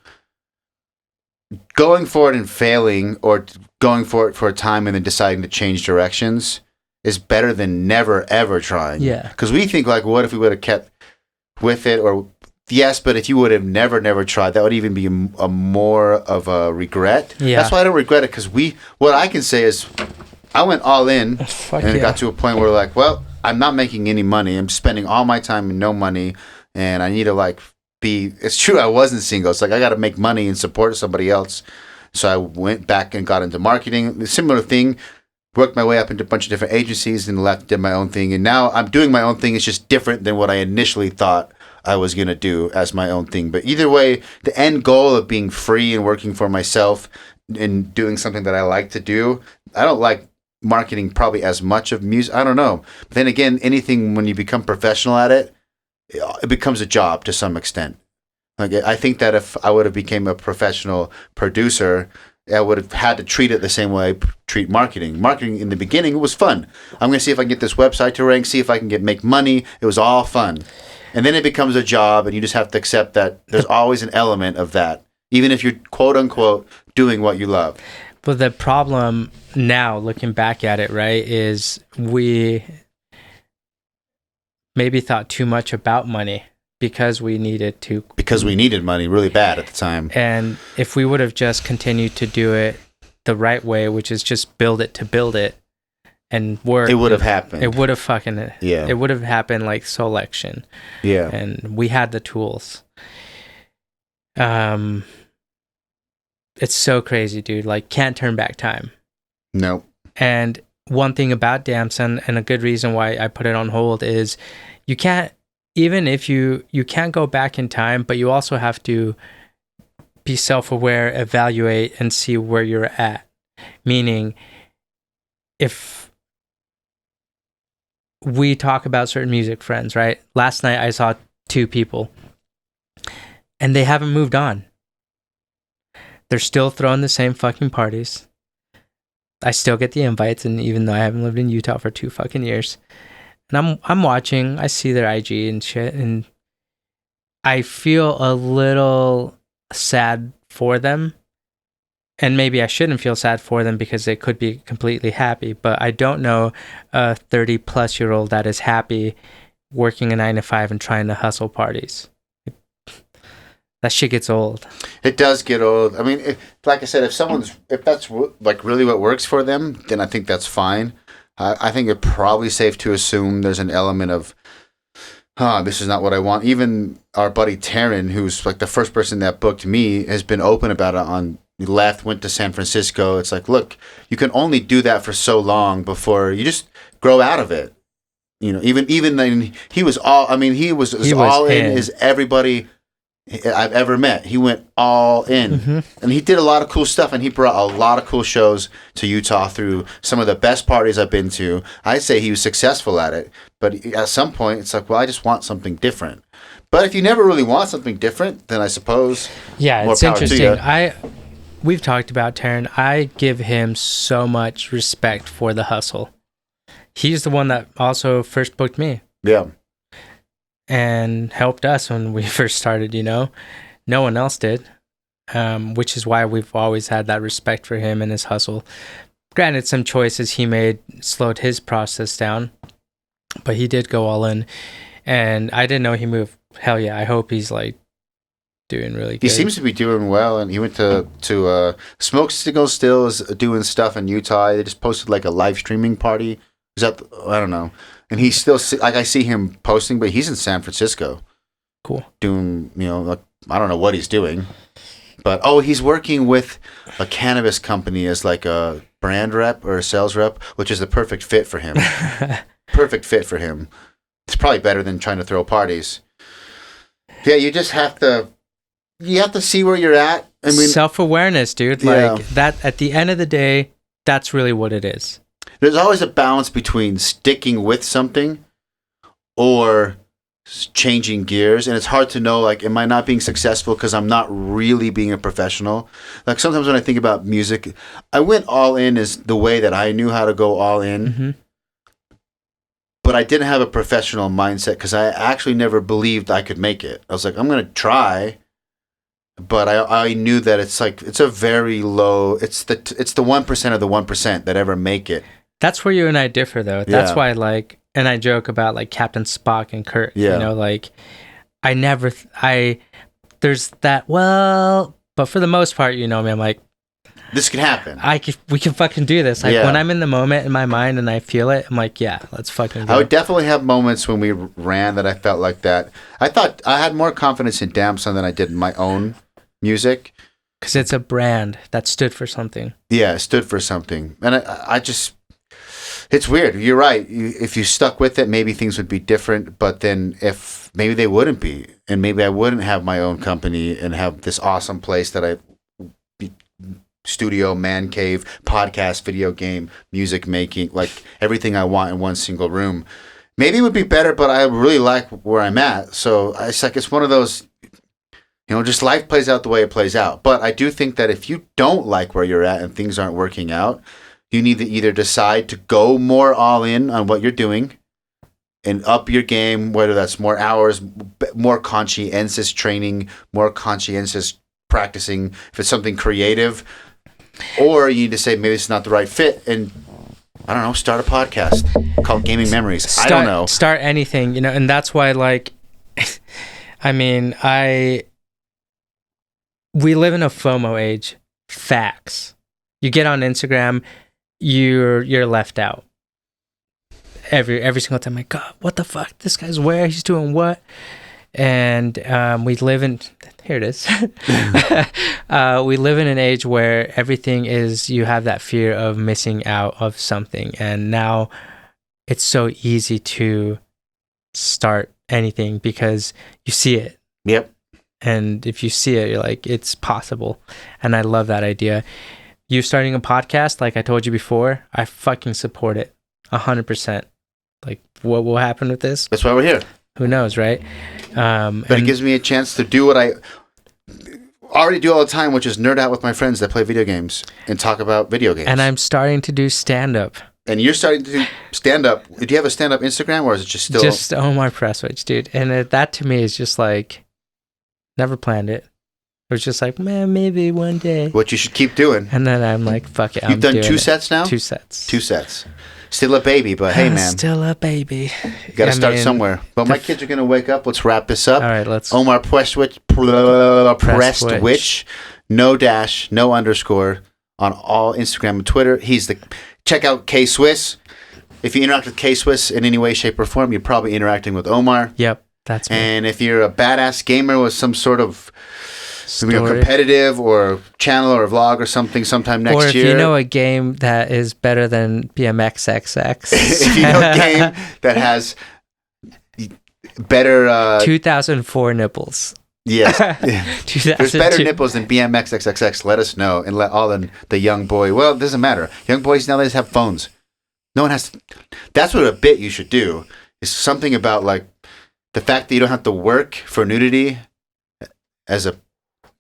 going for it and failing, or going for it for a time and then deciding to change directions, is better than never ever trying. Yeah. Because we think, like, what if we would have kept with it? Or yes, but if you would have never tried, that would even be a more of a regret. Yeah. That's why I don't regret it. Because what I can say is, I went all in, it got to a point where, like, well, I'm not making any money. I'm spending all my time and no money, and I need to, like, it's true, I wasn't single. It's like, I got to make money and support somebody else. So I went back and got into marketing. A similar thing, worked my way up into a bunch of different agencies and did my own thing. And now I'm doing my own thing. It's just different than what I initially thought I was going to do as my own thing. But either way, the end goal of being free and working for myself and doing something that I like to do, I don't like marketing probably as much of music. I don't know. But then again, anything when you become professional at it, it becomes a job to some extent. Like I think that if I would have became a professional producer, I would have had to treat it the same way I treat marketing. Marketing in the beginning, it was fun. I'm going to see if I can get this website to rank, see if I can make money. It was all fun. And then it becomes a job, and you just have to accept that there's always an element of that, even if you're quote unquote doing what you love. But the problem now, looking back at it, right, is we maybe thought too much about money because we needed to. Because we needed money really bad at the time. And if we would have just continued to do it the right way, which is just build it to build it and work. It would have happened. It would have fucking. Yeah. It would have happened like selection. Yeah. And we had the tools. It's so crazy, dude. Like, can't turn back time. No. And one thing about Damson, and a good reason why I put it on hold, is you can't, even if you can't go back in time, but you also have to be self-aware, evaluate, and see where you're at. Meaning, if we talk about certain music friends, right? Last night I saw 2 people, and they haven't moved on. They're still throwing the same fucking parties. I still get the invites, and even though I haven't lived in Utah for 2 fucking years, and I'm watching, I see their IG and shit, and I feel a little sad for them. And maybe I shouldn't feel sad for them because they could be completely happy, but I don't know a 30-plus-year-old that is happy working a 9-to-5 and trying to hustle parties. That shit gets old. It does get old. I mean, like I said, if that's like really what works for them, then I think that's fine. I think it's probably safe to assume there's an element of, this is not what I want. Even our buddy Taryn, who's like the first person that booked me, has been open about it. Went to San Francisco. It's like, look, you can only do that for so long before you just grow out of it. You know, even then he was all in as everybody I've ever met. He went all in, and he did a lot of cool stuff, and he brought a lot of cool shows to Utah through some of the best parties I've been to. I'd say he was successful at it, but at some point it's like, well, I just want something different. But if you never really want something different, then I suppose more it's power interesting. to you. We've talked about Taryn. I give him so much respect for the hustle. He's the one that also first booked me. Yeah. And helped us when we first started, you know. No one else did, which is why we've always had that respect for him and his hustle. Granted, some choices he made slowed his process down, but he did go all in. And I didn't know he moved. Hell yeah, I hope he's like doing really good. He seems to be doing well, and he went to Smoke Signals still is doing stuff in Utah. They just posted like a live streaming party. Is that, I don't know. And he's still, like, I see him posting, but he's in San Francisco. Cool. Doing, like, I don't know what he's doing. But, he's working with a cannabis company as, like, a brand rep or a sales rep, which is the perfect fit for him. Perfect fit for him. It's probably better than trying to throw parties. Yeah, you just have to, see where you're at. I mean, self-awareness, dude. Yeah. Like, that, at the end of the day, that's really what it is. There's always a balance between sticking with something or changing gears, and it's hard to know, like, am I not being successful because I'm not really being a professional? Like, sometimes when I think about music, I went all in as the way that I knew how to go all in, but I didn't have a professional mindset because I actually never believed I could make it. I was like, I'm going to try, but I knew that it's a very low, it's the 1% of the 1% that ever make it. That's where you and I differ, though. That's why, like, and I joke about, like, Captain Spock and Kirk. Yeah. You know, like, there's that, well, but for the most part, you know me, I'm like, this can happen. We can fucking do this. Like, when I'm in the moment in my mind and I feel it, I'm like, yeah, let's fucking go. I would definitely have moments when we ran that I felt like that. I thought I had more confidence in Damson than I did in my own music. Because it's a brand that stood for something. Yeah, it stood for something. And I just... It's weird. You're right. If you stuck with it, maybe things would be different. But then if maybe they wouldn't be, and maybe I wouldn't have my own company and have this awesome place that studio, man cave, podcast, video game, music making, like everything I want in one single room. Maybe it would be better, but I really like where I'm at. So it's one of those, just life plays out the way it plays out. But I do think that if you don't like where you're at and things aren't working out, you need to either decide to go more all in on what you're doing and up your game, whether that's more hours, more conscientious training, more conscientious practicing, if it's something creative, or you need to say maybe it's not the right fit and I don't know, start a podcast called Gaming Memories. I don't know. Start anything, and that's why, like, I mean, we live in a FOMO age. Facts. You get on Instagram, you're left out. Every single time, like, God, what the fuck? This guy's where? He's doing what? And we live in, here it is. We live in an age where everything is, you have that fear of missing out of something. And now it's so easy to start anything because you see it. Yep. And if you see it, you're like, it's possible. And I love that idea. You starting a podcast, like I told you before, I fucking support it 100%. Like, what will happen with this? That's why we're here. Who knows, right? But it gives me a chance to do what I already do all the time, which is nerd out with my friends that play video games and talk about video games. And I'm starting to do stand-up. And you're starting to do stand-up. Do you have a stand-up Instagram, or is it just still... Just Omar Prestwich, dude. And that to me is just like, never planned it. It was just like, man, maybe one day. What you should keep doing. And then I'm like, fuck it, You've done 2 sets now? 2 sets. 2 sets. Still a baby, but hey, man. Still a baby. You got to start somewhere. But my kids are going to wake up. Let's wrap this up. All right, let's. Omar Prestwich, Prestwich, no dash, no underscore on all Instagram and Twitter. Check out K-Swiss. If you interact with K-Swiss in any way, shape, or form, you're probably interacting with Omar. Yep, that's me. And if you're a badass gamer with some sort of competitive or channel or vlog or something sometime next year. Or if you know a game that is better than BMX XXX. If you know a game that has better... 2004 nipples. Yes. There's better nipples than BMX XXX. Let us know. And let all the young boy... Well, it doesn't matter. Young boys nowadays have phones. No one has to... That's what a bit you should do. Is something about, like, the fact that you don't have to work for nudity as a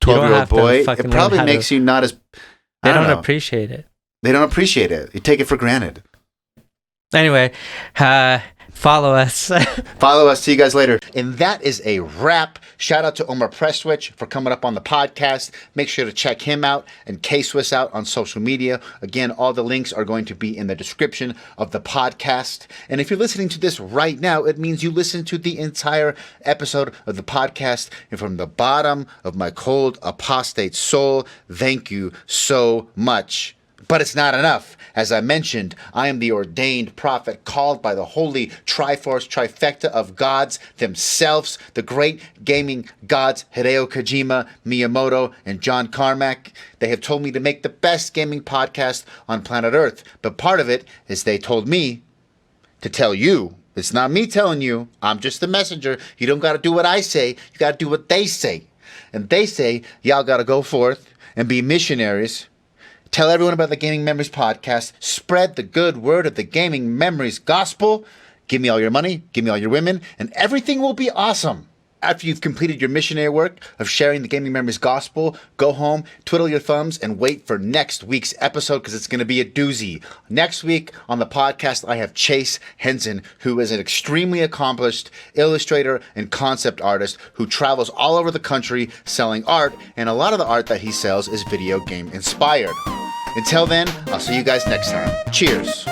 12-year-old boy, it probably makes you not as... They don't appreciate it. They don't appreciate it. You take it for granted. Anyway, follow us. Follow us. See you guys later. And that is a wrap. Shout out to Omar Prestwich for coming up on the podcast. Make sure to check him out and K-Swiss out on social media. Again, all the links are going to be in the description of the podcast. And if you're listening to this right now, it means you listened to the entire episode of the podcast. And from the bottom of my cold, apostate soul, thank you so much. But it's not enough. As I mentioned, I am the ordained prophet called by the holy Triforce trifecta of gods themselves, the great gaming gods Hideo Kojima, Miyamoto, and John Carmack. They have told me to make the best gaming podcast on planet Earth. But part of it is they told me to tell you. It's not me telling you. I'm just the messenger. You don't got to do what I say. You got to do what they say. And they say y'all got to go forth and be missionaries. Tell everyone about the Gaming Memories podcast. Spread the good word of the Gaming Memories gospel. Give me all your money. Give me all your women. And everything will be awesome. After you've completed your missionary work of sharing the Gaming Memories gospel, go home, twiddle your thumbs, and wait for next week's episode because it's going to be a doozy. Next week on the podcast, I have Chase Henson, who is an extremely accomplished illustrator and concept artist who travels all over the country selling art, and a lot of the art that he sells is video game inspired. Until then, I'll see you guys next time. Cheers.